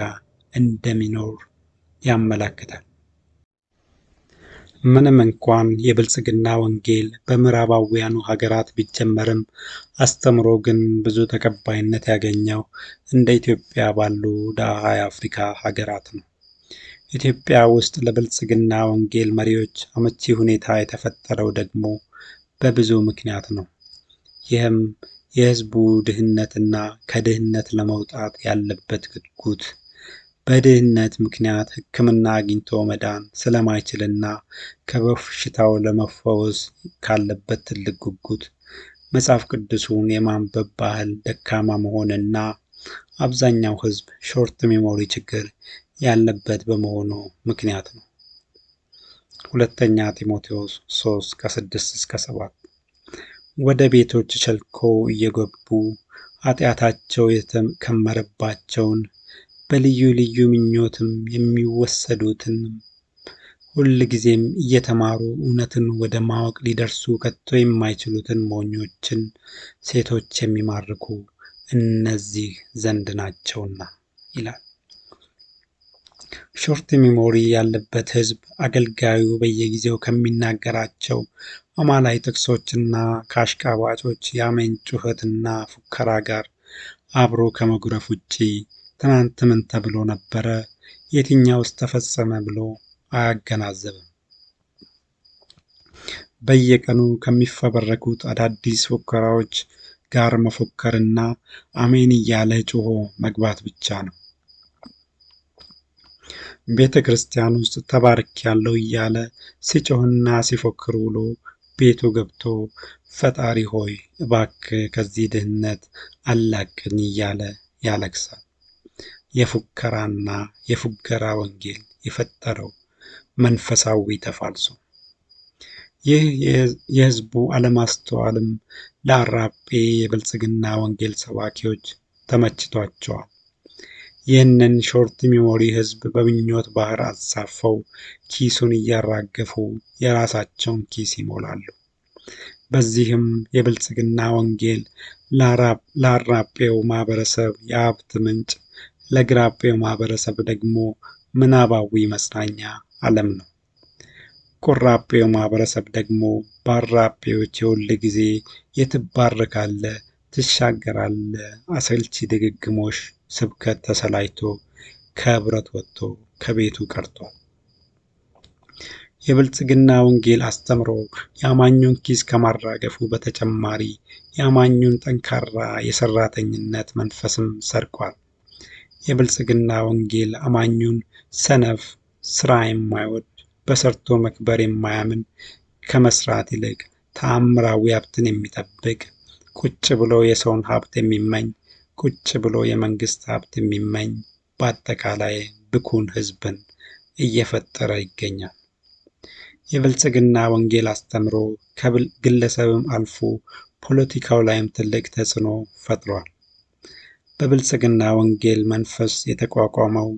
እንደሚኖር ያመለክታል። ምንም እንኳን የብልጽግና ወንጌል በምዕራባውያኑ ሀገራት ቢጀመርም አስተምሮ ግን ብዙ ተቀባይነት ያገኘው እንደ ኢትዮጵያ ባሉ ደሃ የአፍሪካ ሀገራት ነው። ኢትዮጵያ ውስጥ ለብልጽግና ወንጌል መሪዎች አመቺ ሁኔታ የተፈጠረው ደግሞ በብዙ ምክንያት ነው። ይህም የሕዝቡ ድህነትና ከድህነት ለመውጣት ያለበት ጉጉት፣ በድህነት ምክንያት ሕክምና አግኝቶ መዳን ስለማይችልና ከበሽታው ለመፈወስ ካለበት ትልቅ ጉጉት፣ መጽሐፍ ቅዱሱን የማንበብ ባህል ደካማ መሆንና አብዛኛው ሕዝብ ሾርት ሜሞሪ ችግር ያለበት በመሆኑ ምክንያት ነው። 2 ጢሞቴዎስ 3 ከ6-7 ወደ ቤቶች ሸልኮ እየገቡ ኃጢአታቸው የተከመረባቸውን በልዩ ልዩ ምኞትም የሚወሰዱትን ሁል ጊዜም እየተማሩ እውነትን ወደ ማወቅ ሊደርሱ ከቶ የማይችሉትን ሞኞችን ሴቶች የሚማርኩ እነዚህ ዘንድ ናቸውና ይላል። ሾርት ሜሞሪ ያለበት ሕዝብ አገልጋዩ በየጊዜው ከሚናገራቸው አማላይ ጥቅሶችና ከአሽቃባጮች የአሜን ጩኸትና ፉከራ ጋር አብሮ ከመጉረፍ ውጪ ትናንት ምን ተብሎ ነበረ፣ የትኛውስ ተፈጸመ ብሎ አያገናዘብም። በየቀኑ ከሚፈበረኩት አዳዲስ ፉከራዎች ጋር መፎከርና አሜን እያለ ጮሆ መግባት ብቻ ነው። ቤተ ክርስቲያን ውስጥ ተባርኬያለሁ እያለ ሲጮህና ሲፎክር ውሎ ቤቱ ገብቶ ፈጣሪ ሆይ እባክህ ከዚህ ድህነት አላቅን እያለ ያለቅሳል። የፉከራና የፉገራ ወንጌል የፈጠረው መንፈሳዊ ተፋልሶ። ይህ የሕዝቡ አለማስተዋልም ለአራጴ የብልጽግና ወንጌል ሰባኪዎች ተመችቷቸዋል። ይህንን ሾርት ሜሞሪ ሕዝብ በምኞት ባህር አሳፈው ኪሱን እያራገፉ የራሳቸውን ኪስ ይሞላሉ። በዚህም የብልጽግና ወንጌል ለአራጴው ማህበረሰብ የሀብት ምንጭ፣ ለግራጴው ማህበረሰብ ደግሞ ምናባዊ መጽናኛ ዓለም ነው። ቆራጴው ማህበረሰብ ደግሞ በአራጴዎች የሁል ጊዜ የትባረካለ ትሻገራለ አሰልቺ ድግግሞሽ ስብከት ተሰላይቶ ከህብረት ወጥቶ ከቤቱ ቀርቷል። የብልጽግና ወንጌል አስተምሮ የአማኙን ኪስ ከማራገፉ በተጨማሪ የአማኙን ጠንካራ የሰራተኝነት መንፈስም ሰርቋል። የብልጽግና ወንጌል አማኙን ሰነፍ፣ ስራ የማይወድ፣ በሰርቶ መክበር የማያምን፣ ከመስራት ይልቅ ተአምራዊ ሀብትን የሚጠብቅ፣ ቁጭ ብሎ የሰውን ሀብት የሚመኝ፣ ቁጭ ብሎ የመንግስት ሀብት የሚመኝ፣ በአጠቃላይ ብኩን ህዝብን እየፈጠረ ይገኛል። የብልጽግና ወንጌል አስተምሮ ከግለሰብም አልፎ ፖለቲካው ላይም ትልቅ ተጽዕኖ ፈጥሯል። በብልጽግና ወንጌል መንፈስ የተቋቋመው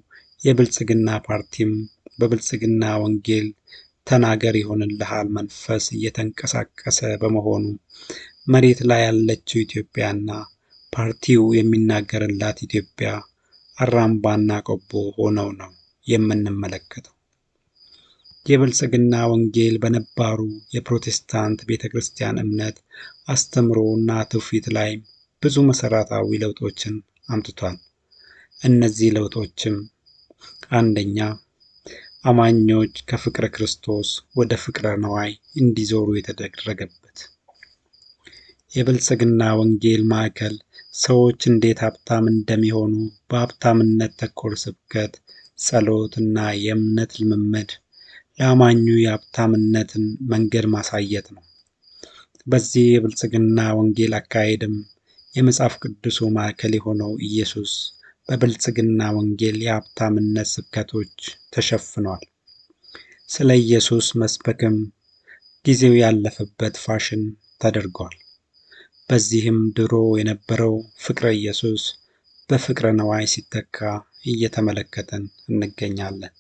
የብልጽግና ፓርቲም በብልጽግና ወንጌል ተናገር ይሆንልሃል መንፈስ እየተንቀሳቀሰ በመሆኑ መሬት ላይ ያለችው ኢትዮጵያና ፓርቲው የሚናገርላት ኢትዮጵያ አራምባና ቆቦ ሆነው ነው የምንመለከተው። የብልጽግና ወንጌል በነባሩ የፕሮቴስታንት ቤተ ክርስቲያን እምነት አስተምሮ እና ትውፊት ላይም ብዙ መሰረታዊ ለውጦችን አምጥቷል። እነዚህ ለውጦችም አንደኛ፣ አማኞች ከፍቅረ ክርስቶስ ወደ ፍቅረ ነዋይ እንዲዞሩ የተደረገበት። የብልጽግና ወንጌል ማዕከል ሰዎች እንዴት ሀብታም እንደሚሆኑ በሀብታምነት ተኮር ስብከት፣ ጸሎት እና የእምነት ልምምድ ለአማኙ የሀብታምነትን መንገድ ማሳየት ነው። በዚህ የብልጽግና ወንጌል አካሄድም የመጽሐፍ ቅዱሱ ማዕከል የሆነው ኢየሱስ በብልጽግና ወንጌል የሀብታምነት ስብከቶች ተሸፍኗል። ስለ ኢየሱስ መስበክም ጊዜው ያለፈበት ፋሽን ተደርጓል። በዚህም ድሮ የነበረው ፍቅረ ኢየሱስ በፍቅረ ነዋይ ሲተካ እየተመለከትን እንገኛለን።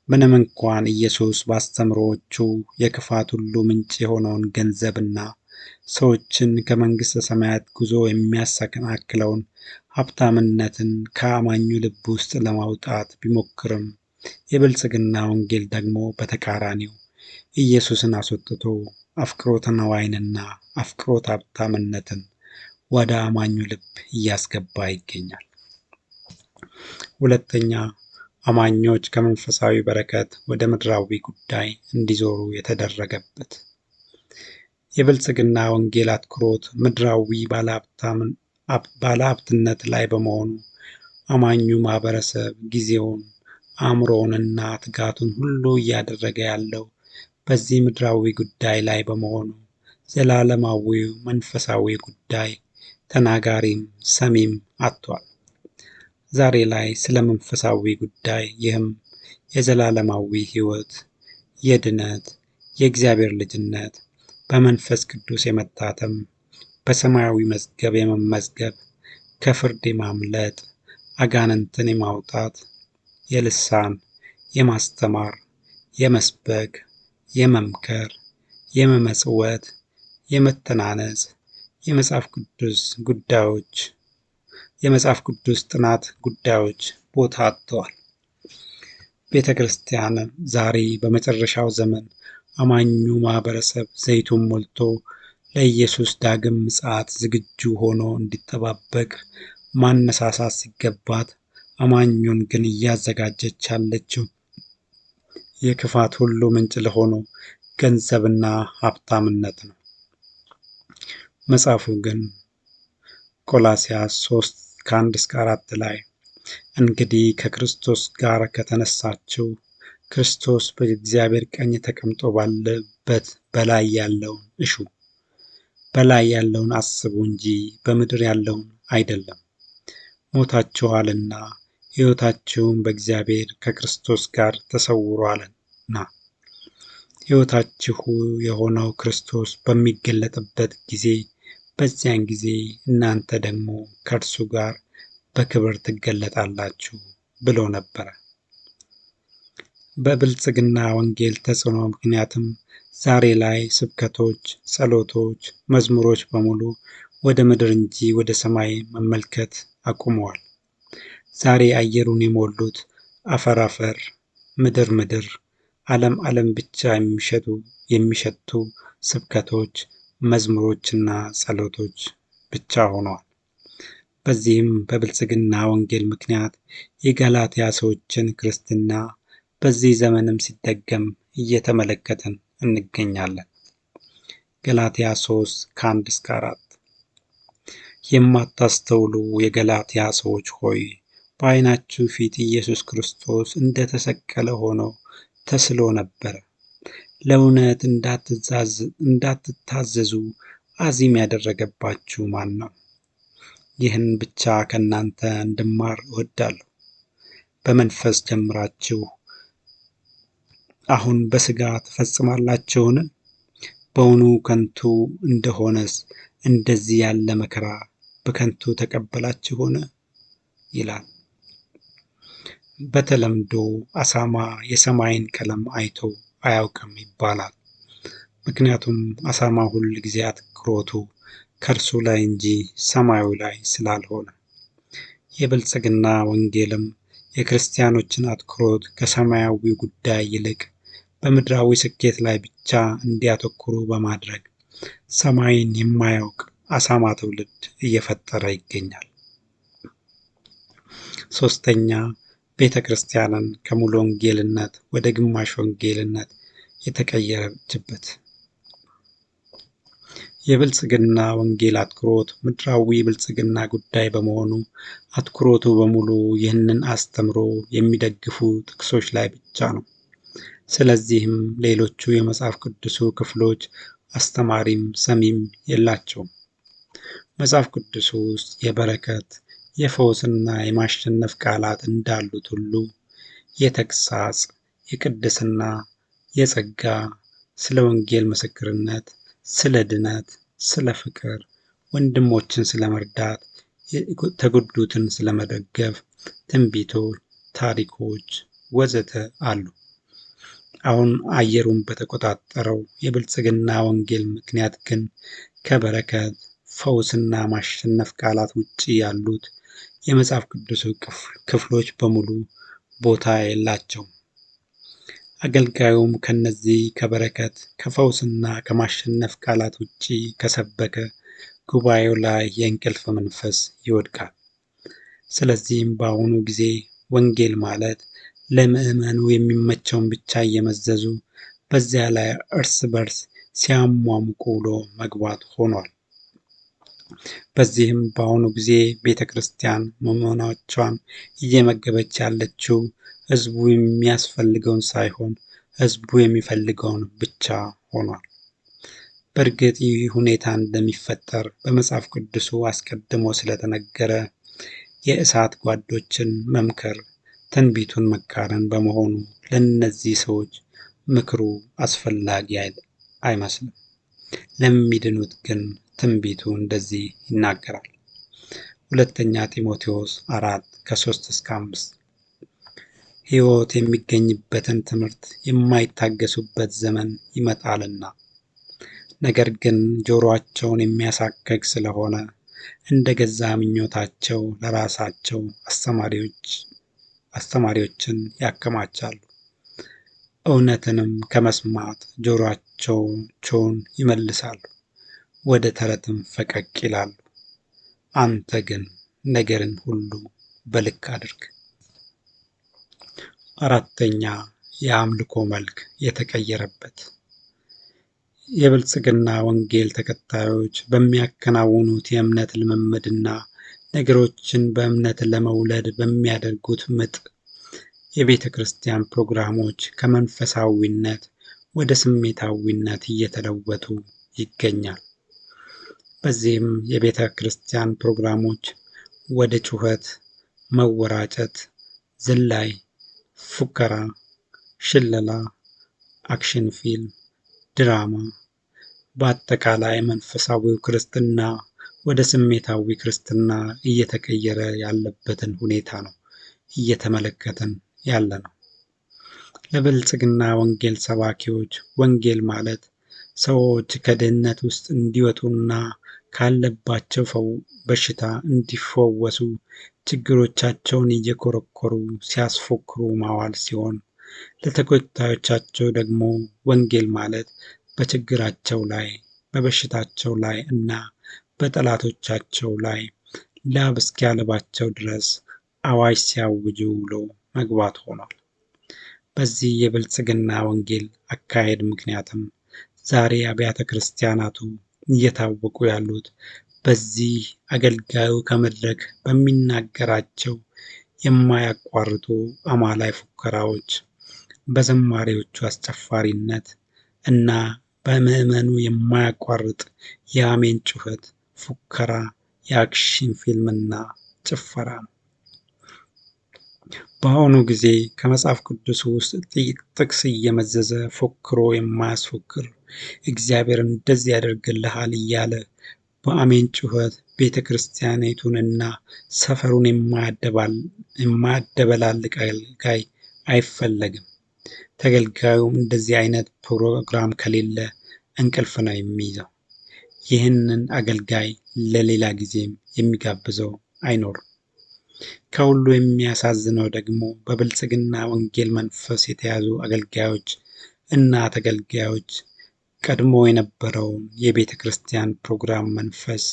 ምንም እንኳን ኢየሱስ በአስተምሮዎቹ የክፋት ሁሉ ምንጭ የሆነውን ገንዘብና ሰዎችን ከመንግሥተ ሰማያት ጉዞ የሚያሰናክለውን ሀብታምነትን ከአማኙ ልብ ውስጥ ለማውጣት ቢሞክርም የብልጽግና ወንጌል ደግሞ በተቃራኒው ኢየሱስን አስወጥቶ አፍቅሮተ ነዋይንና አፍቅሮተ ሀብታምነትን ወደ አማኙ ልብ እያስገባ ይገኛል። ሁለተኛ፣ አማኞች ከመንፈሳዊ በረከት ወደ ምድራዊ ጉዳይ እንዲዞሩ የተደረገበት። የብልጽግና ወንጌል አትኩሮት ምድራዊ ባለሀብትነት ላይ በመሆኑ አማኙ ማህበረሰብ ጊዜውን፣ አእምሮውንና ትጋቱን ሁሉ እያደረገ ያለው በዚህ ምድራዊ ጉዳይ ላይ በመሆኑ ዘላለማዊው መንፈሳዊ ጉዳይ ተናጋሪም ሰሚም አጥቷል። ዛሬ ላይ ስለ መንፈሳዊ ጉዳይ ይህም የዘላለማዊ ሕይወት፣ የድነት፣ የእግዚአብሔር ልጅነት፣ በመንፈስ ቅዱስ የመታተም፣ በሰማያዊ መዝገብ የመመዝገብ፣ ከፍርድ የማምለጥ፣ አጋንንትን የማውጣት፣ የልሳን፣ የማስተማር፣ የመስበክ፣ የመምከር፣ የመመጽወት፣ የመተናነጽ፣ የመጽሐፍ ቅዱስ ጥናት ጉዳዮች ቦታ አጥተዋል። ቤተ ክርስቲያን ዛሬ በመጨረሻው ዘመን አማኙ ማህበረሰብ ዘይቱን ሞልቶ ለኢየሱስ ዳግም ምጽአት ዝግጁ ሆኖ እንዲጠባበቅ ማነሳሳት ሲገባት፣ አማኙን ግን እያዘጋጀች ያለችው የክፋት ሁሉ ምንጭ ለሆነው ገንዘብና ሀብታምነት ነው። መጽሐፉ ግን ቆላስይስ 3:1-4 ላይ እንግዲህ ከክርስቶስ ጋር ከተነሳችሁ ክርስቶስ በእግዚአብሔር ቀኝ ተቀምጦ ባለበት በላይ ያለውን እሹ፣ በላይ ያለውን አስቡ እንጂ በምድር ያለውን አይደለም። ሞታችኋልና ሕይወታችሁም በእግዚአብሔር ከክርስቶስ ጋር ተሰውሯልና ሕይወታችሁ የሆነው ክርስቶስ በሚገለጥበት ጊዜ በዚያን ጊዜ እናንተ ደግሞ ከእርሱ ጋር በክብር ትገለጣላችሁ ብሎ ነበረ። በብልጽግና ወንጌል ተጽዕኖ ምክንያትም ዛሬ ላይ ስብከቶች፣ ጸሎቶች፣ መዝሙሮች በሙሉ ወደ ምድር እንጂ ወደ ሰማይ መመልከት አቁመዋል። ዛሬ አየሩን የሞሉት አፈር አፈር፣ ምድር ምድር፣ ዓለም ዓለም ብቻ የሚሸቱ ስብከቶች፣ መዝሙሮችና ጸሎቶች ብቻ ሆነዋል። በዚህም በብልጽግና ወንጌል ምክንያት የገላትያ ሰዎችን ክርስትና በዚህ ዘመንም ሲደገም እየተመለከትን እንገኛለን። ገላትያ 3:1-4 የማታስተውሉ የገላትያ ሰዎች ሆይ በዓይናችሁ ፊት ኢየሱስ ክርስቶስ እንደተሰቀለ ሆኖ ተስሎ ነበር። ለእውነት እንዳትታዘዙ አዚም ያደረገባችሁ ማን ነው? ይህን ብቻ ከእናንተ እንድማር እወዳለሁ። በመንፈስ ጀምራችሁ አሁን በሥጋ ትፈጽማላችሁን? በውኑ ከንቱ እንደሆነስ እንደዚህ ያለ መከራ በከንቱ ተቀበላችሁን? ይላል። በተለምዶ አሳማ የሰማይን ቀለም አይቶ አያውቅም ይባላል። ምክንያቱም አሳማ ሁል ጊዜ አትኩሮቱ ከእርሱ ላይ እንጂ ሰማዩ ላይ ስላልሆነ። የብልጽግና ወንጌልም የክርስቲያኖችን አትኩሮት ከሰማያዊ ጉዳይ ይልቅ በምድራዊ ስኬት ላይ ብቻ እንዲያተኩሩ በማድረግ ሰማይን የማያውቅ አሳማ ትውልድ እየፈጠረ ይገኛል። ሶስተኛ፣ ቤተ ክርስቲያንን ከሙሉ ወንጌልነት ወደ ግማሽ ወንጌልነት የተቀየረችበት። የብልጽግና ወንጌል አትኩሮት ምድራዊ ብልጽግና ጉዳይ በመሆኑ አትኩሮቱ በሙሉ ይህንን አስተምሮ የሚደግፉ ጥቅሶች ላይ ብቻ ነው። ስለዚህም ሌሎቹ የመጽሐፍ ቅዱሱ ክፍሎች አስተማሪም ሰሚም የላቸውም። መጽሐፍ ቅዱሱ ውስጥ የበረከት የፈውስና የማሸነፍ ቃላት እንዳሉት ሁሉ የተግሳጽ፣ የቅድስና፣ የጸጋ፣ ስለ ወንጌል ምስክርነት፣ ስለ ድነት፣ ስለ ፍቅር፣ ወንድሞችን ስለ መርዳት፣ የተጎዱትን ስለ መደገፍ፣ ትንቢቶች፣ ታሪኮች ወዘተ አሉ። አሁን አየሩን በተቆጣጠረው የብልጽግና ወንጌል ምክንያት ግን ከበረከት፣ ፈውስና ማሸነፍ ቃላት ውጪ ያሉት የመጽሐፍ ቅዱስ ክፍሎች በሙሉ ቦታ የላቸውም። አገልጋዩም ከነዚህ ከበረከት፣ ከፈውስና ከማሸነፍ ቃላት ውጪ ከሰበከ ጉባኤው ላይ የእንቅልፍ መንፈስ ይወድቃል። ስለዚህም በአሁኑ ጊዜ ወንጌል ማለት ለምዕመኑ የሚመቸውን ብቻ እየመዘዙ በዚያ ላይ እርስ በርስ ሲያሟሙቁ ውሎ መግባት ሆኗል። በዚህም በአሁኑ ጊዜ ቤተ ክርስቲያን ምዕመናኖቿን እየመገበች ያለችው ሕዝቡ የሚያስፈልገውን ሳይሆን ሕዝቡ የሚፈልገውን ብቻ ሆኗል። በእርግጥ ይህ ሁኔታ እንደሚፈጠር በመጽሐፍ ቅዱሱ አስቀድሞ ስለተነገረ የእሳት ጓዶችን መምከር ትንቢቱን መቃረን በመሆኑ ለእነዚህ ሰዎች ምክሩ አስፈላጊ አይመስልም። ለሚድኑት ግን ትንቢቱ እንደዚህ ይናገራል። ሁለተኛ ጢሞቴዎስ 4:3-5 ሕይወት የሚገኝበትን ትምህርት የማይታገሱበት ዘመን ይመጣልና፣ ነገር ግን ጆሮአቸውን የሚያሳክክ ስለሆነ እንደ ገዛ ምኞታቸው ለራሳቸው አስተማሪዎችን ያከማቻሉ። እውነትንም ከመስማት ጆሮአቸውን ይመልሳሉ፣ ወደ ተረትም ፈቀቅ ይላሉ። አንተ ግን ነገርን ሁሉ በልክ አድርግ። አራተኛ የአምልኮ መልክ የተቀየረበት። የብልጽግና ወንጌል ተከታዮች በሚያከናውኑት የእምነት ልምምድና ነገሮችን በእምነት ለመውለድ በሚያደርጉት ምጥ የቤተ ክርስቲያን ፕሮግራሞች ከመንፈሳዊነት ወደ ስሜታዊነት እየተለወጡ ይገኛል። በዚህም የቤተ ክርስቲያን ፕሮግራሞች ወደ ጩኸት፣ መወራጨት፣ ዝላይ፣ ፉከራ፣ ሽለላ፣ አክሽን ፊልም፣ ድራማ፣ በአጠቃላይ መንፈሳዊው ክርስትና ወደ ስሜታዊ ክርስትና እየተቀየረ ያለበትን ሁኔታ ነው እየተመለከትን ያለ ነው። ለብልጽግና ወንጌል ሰባኪዎች ወንጌል ማለት ሰዎች ከድህነት ውስጥ እንዲወጡና ካለባቸው በሽታ እንዲፈወሱ ችግሮቻቸውን እየኮረኮሩ ሲያስፎክሩ ማዋል ሲሆን፣ ለተከታዮቻቸው ደግሞ ወንጌል ማለት በችግራቸው ላይ፣ በበሽታቸው ላይ እና በጠላቶቻቸው ላይ ላብ እስኪያልባቸው ድረስ አዋጅ ሲያውጁ ውሎ መግባት ሆኗል። በዚህ የብልጽግና ወንጌል አካሄድ ምክንያትም ዛሬ አብያተ ክርስቲያናቱ እየታወቁ ያሉት በዚህ አገልጋዩ ከመድረክ በሚናገራቸው የማያቋርጡ አማላይ ፉከራዎች፣ በዘማሪዎቹ አስጨፋሪነት እና በምዕመኑ የማያቋርጥ የአሜን ጩኸት፣ ፉከራ፣ የአክሽን ፊልምና ጭፈራ ነው። በአሁኑ ጊዜ ከመጽሐፍ ቅዱስ ውስጥ ጥቅስ እየመዘዘ ፎክሮ የማያስፎክር እግዚአብሔር እንደዚህ ያደርግልሃል እያለ በአሜን ጩኸት ቤተ ክርስቲያኒቱንና ሰፈሩን የማያደበላልቅ አገልጋይ አይፈለግም። ተገልጋዩም እንደዚህ አይነት ፕሮግራም ከሌለ እንቅልፍ ነው የሚይዘው። ይህንን አገልጋይ ለሌላ ጊዜም የሚጋብዘው አይኖርም። ከሁሉ የሚያሳዝነው ደግሞ በብልጽግና ወንጌል መንፈስ የተያዙ አገልጋዮች እና ተገልጋዮች ቀድሞ የነበረውን የቤተ ክርስቲያን ፕሮግራም መንፈስ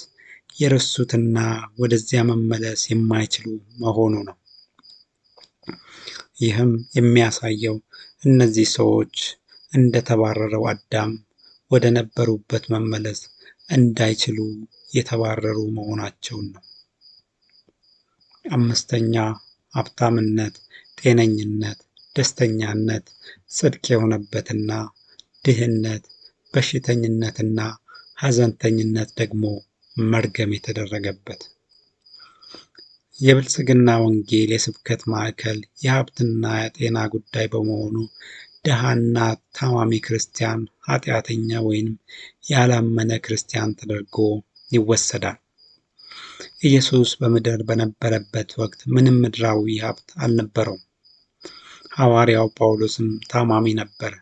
የረሱትና ወደዚያ መመለስ የማይችሉ መሆኑ ነው። ይህም የሚያሳየው እነዚህ ሰዎች እንደተባረረው አዳም ወደ ነበሩበት መመለስ እንዳይችሉ የተባረሩ መሆናቸውን ነው። አምስተኛ፣ ሀብታምነት፣ ጤነኝነት፣ ደስተኛነት ጽድቅ የሆነበትና ድህነት፣ በሽተኝነትና ሐዘንተኝነት ደግሞ መርገም የተደረገበት። የብልጽግና ወንጌል የስብከት ማዕከል የሀብትና የጤና ጉዳይ በመሆኑ ድሃና ታማሚ ክርስቲያን ኃጢአተኛ ወይንም ያላመነ ክርስቲያን ተደርጎ ይወሰዳል። ኢየሱስ በምድር በነበረበት ወቅት ምንም ምድራዊ ሀብት አልነበረውም። ሐዋርያው ጳውሎስም ታማሚ ነበር።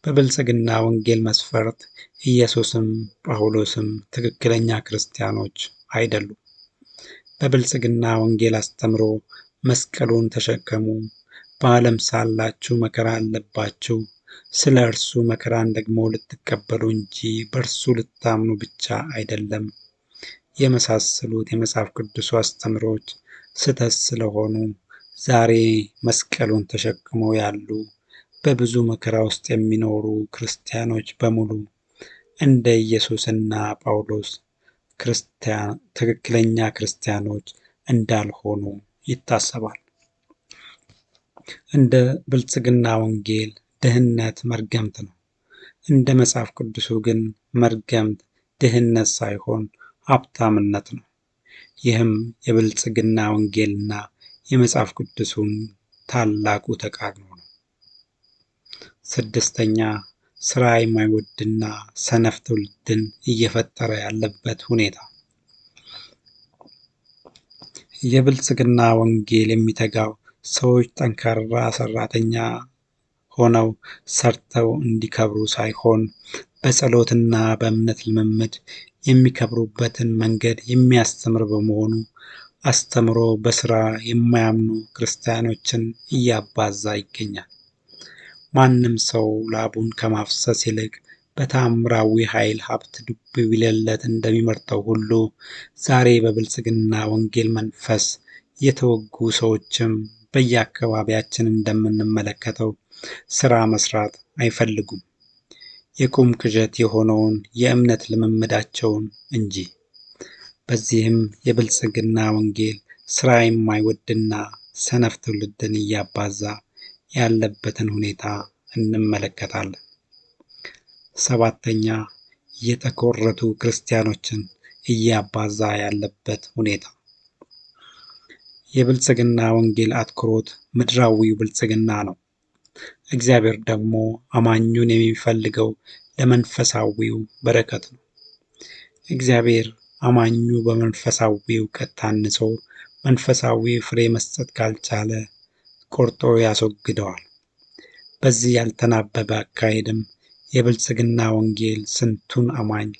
በብልጽግና ወንጌል መስፈርት ኢየሱስም ጳውሎስም ትክክለኛ ክርስቲያኖች አይደሉም። በብልጽግና ወንጌል አስተምሮ መስቀሉን ተሸከሙ፣ በዓለም ሳላችሁ መከራ አለባችሁ፣ ስለ እርሱ መከራን ደግሞ ልትቀበሉ እንጂ በእርሱ ልታምኑ ብቻ አይደለም የመሳሰሉት የመጽሐፍ ቅዱስ አስተምሮች ስህተት ስለሆኑ ዛሬ መስቀሉን ተሸክመው ያሉ በብዙ መከራ ውስጥ የሚኖሩ ክርስቲያኖች በሙሉ እንደ ኢየሱስና ጳውሎስ ትክክለኛ ክርስቲያኖች እንዳልሆኑ ይታሰባል። እንደ ብልጽግና ወንጌል ድህነት መርገምት ነው። እንደ መጽሐፍ ቅዱሱ ግን መርገምት ድህነት ሳይሆን ሀብታምነት ነው። ይህም የብልጽግና ወንጌልና የመጽሐፍ ቅዱሱን ታላቁ ተቃርኖ ነው። ስድስተኛ፣ ስራ የማይወድና ሰነፍ ትውልድን እየፈጠረ ያለበት ሁኔታ። የብልጽግና ወንጌል የሚተጋው ሰዎች ጠንካራ ሰራተኛ ሆነው ሰርተው እንዲከብሩ ሳይሆን በጸሎትና በእምነት ልምምድ የሚከብሩበትን መንገድ የሚያስተምር በመሆኑ አስተምሮ በስራ የማያምኑ ክርስቲያኖችን እያባዛ ይገኛል። ማንም ሰው ላቡን ከማፍሰስ ይልቅ በታምራዊ ኃይል ሀብት ዱብ ቢልለት እንደሚመርጠው ሁሉ ዛሬ በብልጽግና ወንጌል መንፈስ የተወጉ ሰዎችም በየአካባቢያችን እንደምንመለከተው ስራ መስራት አይፈልጉም፣ የቁም ቅዠት የሆነውን የእምነት ልምምዳቸውን እንጂ። በዚህም የብልጽግና ወንጌል ስራ የማይወድና ሰነፍ ትውልድን እያባዛ ያለበትን ሁኔታ እንመለከታለን። ሰባተኛ፣ የተኮረቱ ክርስቲያኖችን እያባዛ ያለበት ሁኔታ። የብልጽግና ወንጌል አትኩሮት ምድራዊው ብልጽግና ነው። እግዚአብሔር ደግሞ አማኙን የሚፈልገው ለመንፈሳዊው በረከት ነው። እግዚአብሔር አማኙ በመንፈሳዊ እውቀት ታንጾ መንፈሳዊ ፍሬ መስጠት ካልቻለ ቆርጦ ያስወግደዋል። በዚህ ያልተናበበ አካሄድም የብልጽግና ወንጌል ስንቱን አማኝ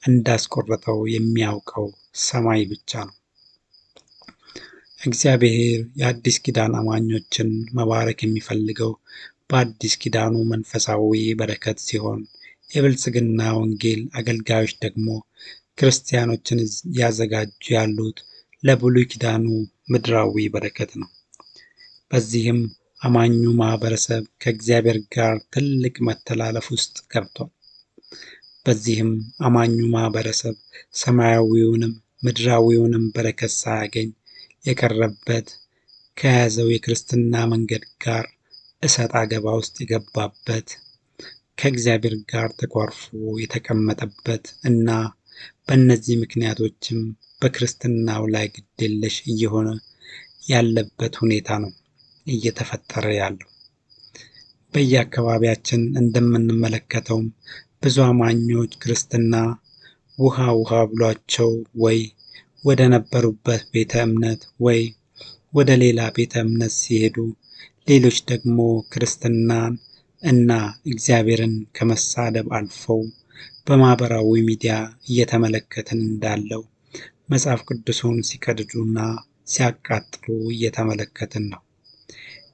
እንዳስቆረጠው የሚያውቀው ሰማይ ብቻ ነው። እግዚአብሔር የአዲስ ኪዳን አማኞችን መባረክ የሚፈልገው በአዲስ ኪዳኑ መንፈሳዊ በረከት ሲሆን የብልጽግና ወንጌል አገልጋዮች ደግሞ ክርስቲያኖችን ያዘጋጁ ያሉት ለብሉይ ኪዳኑ ምድራዊ በረከት ነው። በዚህም አማኙ ማህበረሰብ ከእግዚአብሔር ጋር ትልቅ መተላለፍ ውስጥ ገብቷል። በዚህም አማኙ ማህበረሰብ ሰማያዊውንም ምድራዊውንም በረከት ሳያገኝ የቀረበት ከያዘው የክርስትና መንገድ ጋር እሰጥ አገባ ውስጥ የገባበት ከእግዚአብሔር ጋር ተኳርፎ የተቀመጠበት እና በእነዚህ ምክንያቶችም በክርስትናው ላይ ግዴለሽ እየሆነ ያለበት ሁኔታ ነው እየተፈጠረ ያለው። በየአካባቢያችን እንደምንመለከተውም ብዙ አማኞች ክርስትና ውሃ ውሃ ብሏቸው ወይ ወደ ነበሩበት ቤተ እምነት ወይ ወደ ሌላ ቤተ እምነት ሲሄዱ፣ ሌሎች ደግሞ ክርስትናን እና እግዚአብሔርን ከመሳደብ አልፈው በማህበራዊ ሚዲያ እየተመለከትን እንዳለው መጽሐፍ ቅዱሱን ሲቀድዱና ሲያቃጥሉ እየተመለከትን ነው።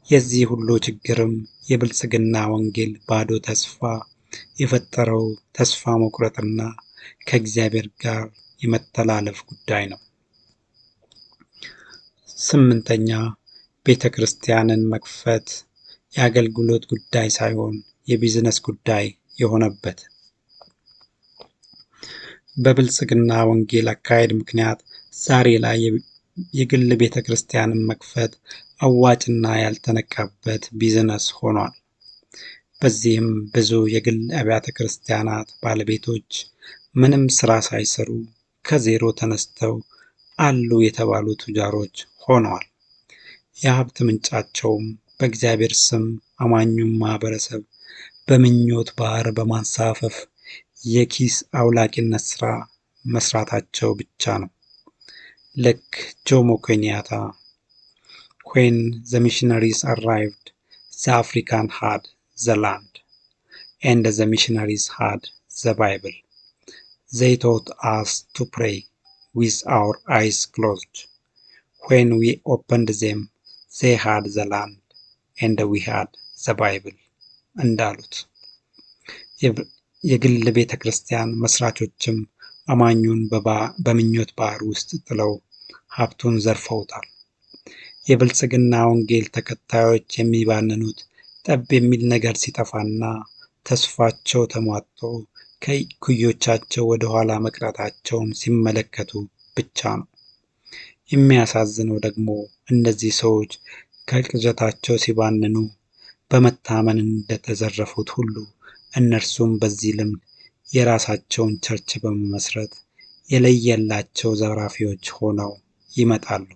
የዚህ ሁሉ ችግርም የብልጽግና ወንጌል ባዶ ተስፋ የፈጠረው ተስፋ መቁረጥና ከእግዚአብሔር ጋር የመተላለፍ ጉዳይ ነው። ስምንተኛ፣ ቤተ ክርስቲያንን መክፈት የአገልግሎት ጉዳይ ሳይሆን የቢዝነስ ጉዳይ የሆነበት። በብልጽግና ወንጌል አካሄድ ምክንያት ዛሬ ላይ የግል ቤተ ክርስቲያንን መክፈት አዋጭና ያልተነቃበት ቢዝነስ ሆኗል። በዚህም ብዙ የግል አብያተ ክርስቲያናት ባለቤቶች ምንም ስራ ሳይሰሩ ከዜሮ ተነስተው አሉ የተባሉ ቱጃሮች ሆነዋል። የሀብት ምንጫቸውም በእግዚአብሔር ስም አማኙን ማህበረሰብ በምኞት ባህር በማንሳፈፍ የኪስ አውላቂነት ስራ መስራታቸው ብቻ ነው። ልክ ጆሞ ኬንያታ when the missionaries arrived, the African had the land, and the missionaries had the Bible. They taught us to pray with our eyes closed. When we opened them, they had the land, and we had the Bible. እንዳሉት የግል ቤተ ክርስቲያን መስራቾችም አማኙን በምኞት ባህር ውስጥ ጥለው ሀብቱን ዘርፈውታል። የብልጽግና ወንጌል ተከታዮች የሚባንኑት ጠብ የሚል ነገር ሲጠፋና ተስፋቸው ተሟጦ ከእኩዮቻቸው ወደ ኋላ መቅረታቸውን ሲመለከቱ ብቻ ነው። የሚያሳዝነው ደግሞ እነዚህ ሰዎች ከቅዠታቸው ሲባንኑ በመታመን እንደተዘረፉት ሁሉ እነርሱም በዚህ ልምድ የራሳቸውን ቸርች በመመስረት የለየላቸው ዘራፊዎች ሆነው ይመጣሉ።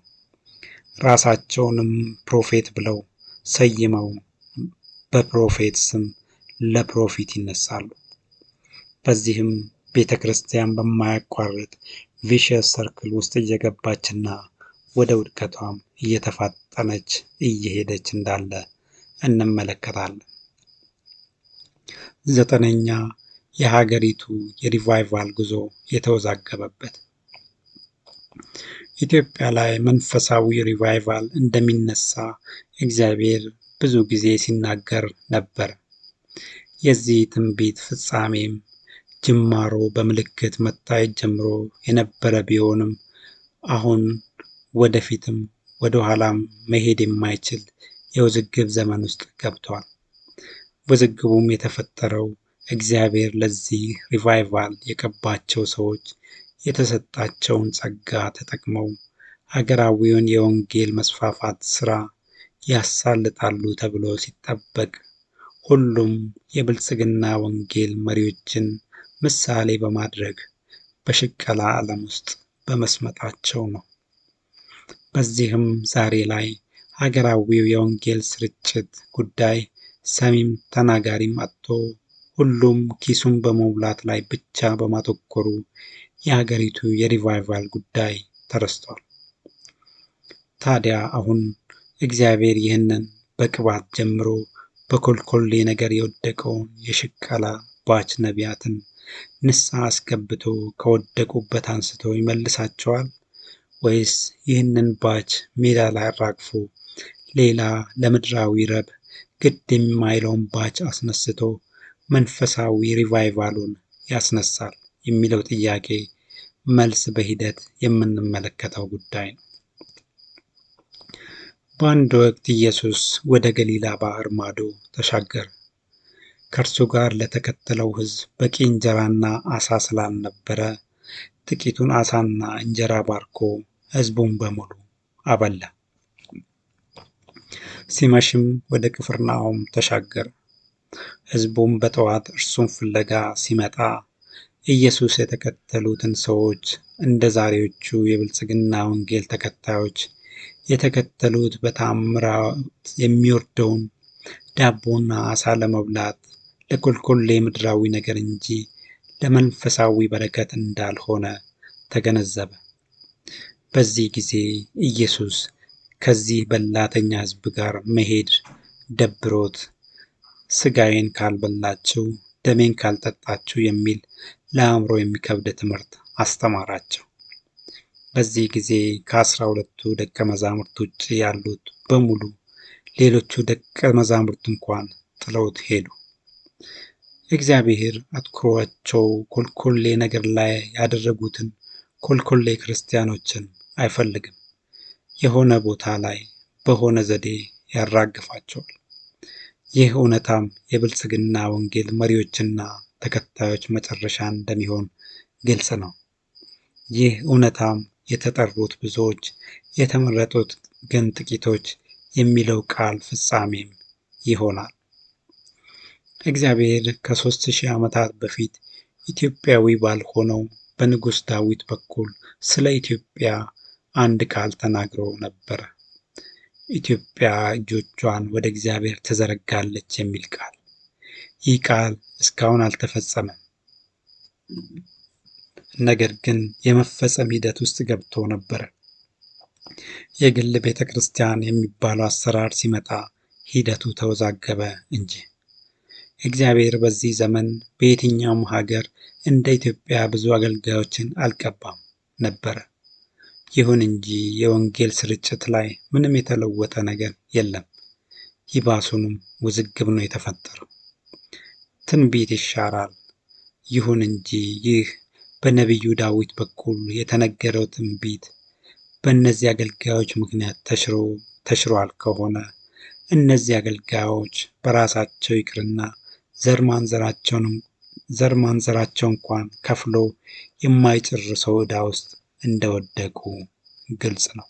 ራሳቸውንም ፕሮፌት ብለው ሰይመው በፕሮፌት ስም ለፕሮፊት ይነሳሉ። በዚህም ቤተ ክርስቲያን በማያቋርጥ ቪሸስ ሰርክል ውስጥ እየገባችና ወደ ውድቀቷም እየተፋጠነች እየሄደች እንዳለ እንመለከታለን። ዘጠነኛ፣ የሀገሪቱ የሪቫይቫል ጉዞ የተወዛገበበት። ኢትዮጵያ ላይ መንፈሳዊ ሪቫይቫል እንደሚነሳ እግዚአብሔር ብዙ ጊዜ ሲናገር ነበር። የዚህ ትንቢት ፍጻሜም ጅማሮ በምልክት መታየት ጀምሮ የነበረ ቢሆንም አሁን ወደፊትም ወደ ኋላም መሄድ የማይችል የውዝግብ ዘመን ውስጥ ገብቷል። ውዝግቡም የተፈጠረው እግዚአብሔር ለዚህ ሪቫይቫል የቀባቸው ሰዎች የተሰጣቸውን ጸጋ ተጠቅመው ሀገራዊውን የወንጌል መስፋፋት ስራ ያሳልጣሉ ተብሎ ሲጠበቅ ሁሉም የብልጽግና ወንጌል መሪዎችን ምሳሌ በማድረግ በሽቀላ ዓለም ውስጥ በመስመጣቸው ነው። በዚህም ዛሬ ላይ ሀገራዊው የወንጌል ስርጭት ጉዳይ ሰሚም ተናጋሪም አጥቶ ሁሉም ኪሱን በመሙላት ላይ ብቻ በማተኮሩ የሀገሪቱ የሪቫይቫል ጉዳይ ተረስቷል። ታዲያ አሁን እግዚአብሔር ይህንን በቅባት ጀምሮ በኮልኮሌ ነገር የወደቀውን የሽቀላ ባች ነቢያትን ንስሐ አስገብቶ ከወደቁበት አንስቶ ይመልሳቸዋል ወይስ ይህንን ባች ሜዳ ላይ አራግፎ ሌላ ለምድራዊ ረብ ግድ የማይለውን ባች አስነስቶ መንፈሳዊ ሪቫይቫሉን ያስነሳል የሚለው ጥያቄ መልስ በሂደት የምንመለከተው ጉዳይ ነው። በአንድ ወቅት ኢየሱስ ወደ ገሊላ ባህር ማዶ ተሻገረ። ከእርሱ ጋር ለተከተለው ሕዝብ በቂ እንጀራና ዓሣ ስላልነበረ ጥቂቱን ዓሣና እንጀራ ባርኮ ሕዝቡን በሙሉ አበላ። ሲመሽም ወደ ቅፍርናሆም ተሻገረ። ሕዝቡም በጠዋት እርሱን ፍለጋ ሲመጣ ኢየሱስ የተከተሉትን ሰዎች እንደ ዛሬዎቹ የብልጽግና ወንጌል ተከታዮች የተከተሉት በተአምራት የሚወርደውን ዳቦና ዓሣ ለመብላት ለኮልኮሌ ምድራዊ ነገር እንጂ ለመንፈሳዊ በረከት እንዳልሆነ ተገነዘበ። በዚህ ጊዜ ኢየሱስ ከዚህ በላተኛ ሕዝብ ጋር መሄድ ደብሮት ሥጋዬን ካልበላችሁ ደሜን ካልጠጣችሁ የሚል ለአእምሮ የሚከብድ ትምህርት አስተማራቸው። በዚህ ጊዜ ከ12ቱ ደቀ መዛሙርት ውጭ ያሉት በሙሉ ሌሎቹ ደቀ መዛሙርት እንኳን ጥለውት ሄዱ። እግዚአብሔር አትኩሯቸው ኮልኮሌ ነገር ላይ ያደረጉትን ኮልኮሌ ክርስቲያኖችን አይፈልግም። የሆነ ቦታ ላይ በሆነ ዘዴ ያራግፋቸዋል። ይህ እውነታም የብልጽግና ወንጌል መሪዎችና ተከታዮች መጨረሻ እንደሚሆን ግልጽ ነው። ይህ እውነታም የተጠሩት ብዙዎች የተመረጡት ግን ጥቂቶች የሚለው ቃል ፍጻሜም ይሆናል። እግዚአብሔር ከ3000 ዓመታት በፊት ኢትዮጵያዊ ባልሆነው በንጉሥ ዳዊት በኩል ስለ ኢትዮጵያ አንድ ቃል ተናግሮ ነበረ። ኢትዮጵያ እጆቿን ወደ እግዚአብሔር ትዘረጋለች የሚል ቃል። ይህ ቃል እስካሁን አልተፈጸመም። ነገር ግን የመፈጸም ሂደት ውስጥ ገብቶ ነበረ። የግል ቤተ ክርስቲያን የሚባለው አሰራር ሲመጣ ሂደቱ ተወዛገበ እንጂ። እግዚአብሔር በዚህ ዘመን በየትኛውም ሀገር እንደ ኢትዮጵያ ብዙ አገልጋዮችን አልቀባም ነበረ። ይሁን እንጂ የወንጌል ስርጭት ላይ ምንም የተለወጠ ነገር የለም። ይባሱንም ውዝግብ ነው የተፈጠረው። ትንቢት ይሻራል። ይሁን እንጂ ይህ በነቢዩ ዳዊት በኩል የተነገረው ትንቢት በእነዚህ አገልጋዮች ምክንያት ተሽሯል ከሆነ እነዚህ አገልጋዮች በራሳቸው ይቅርና ዘር ማንዘራቸው እንኳን ከፍሎ የማይጨርሰው ዕዳ ውስጥ እንደወደቁ ግልጽ ነው።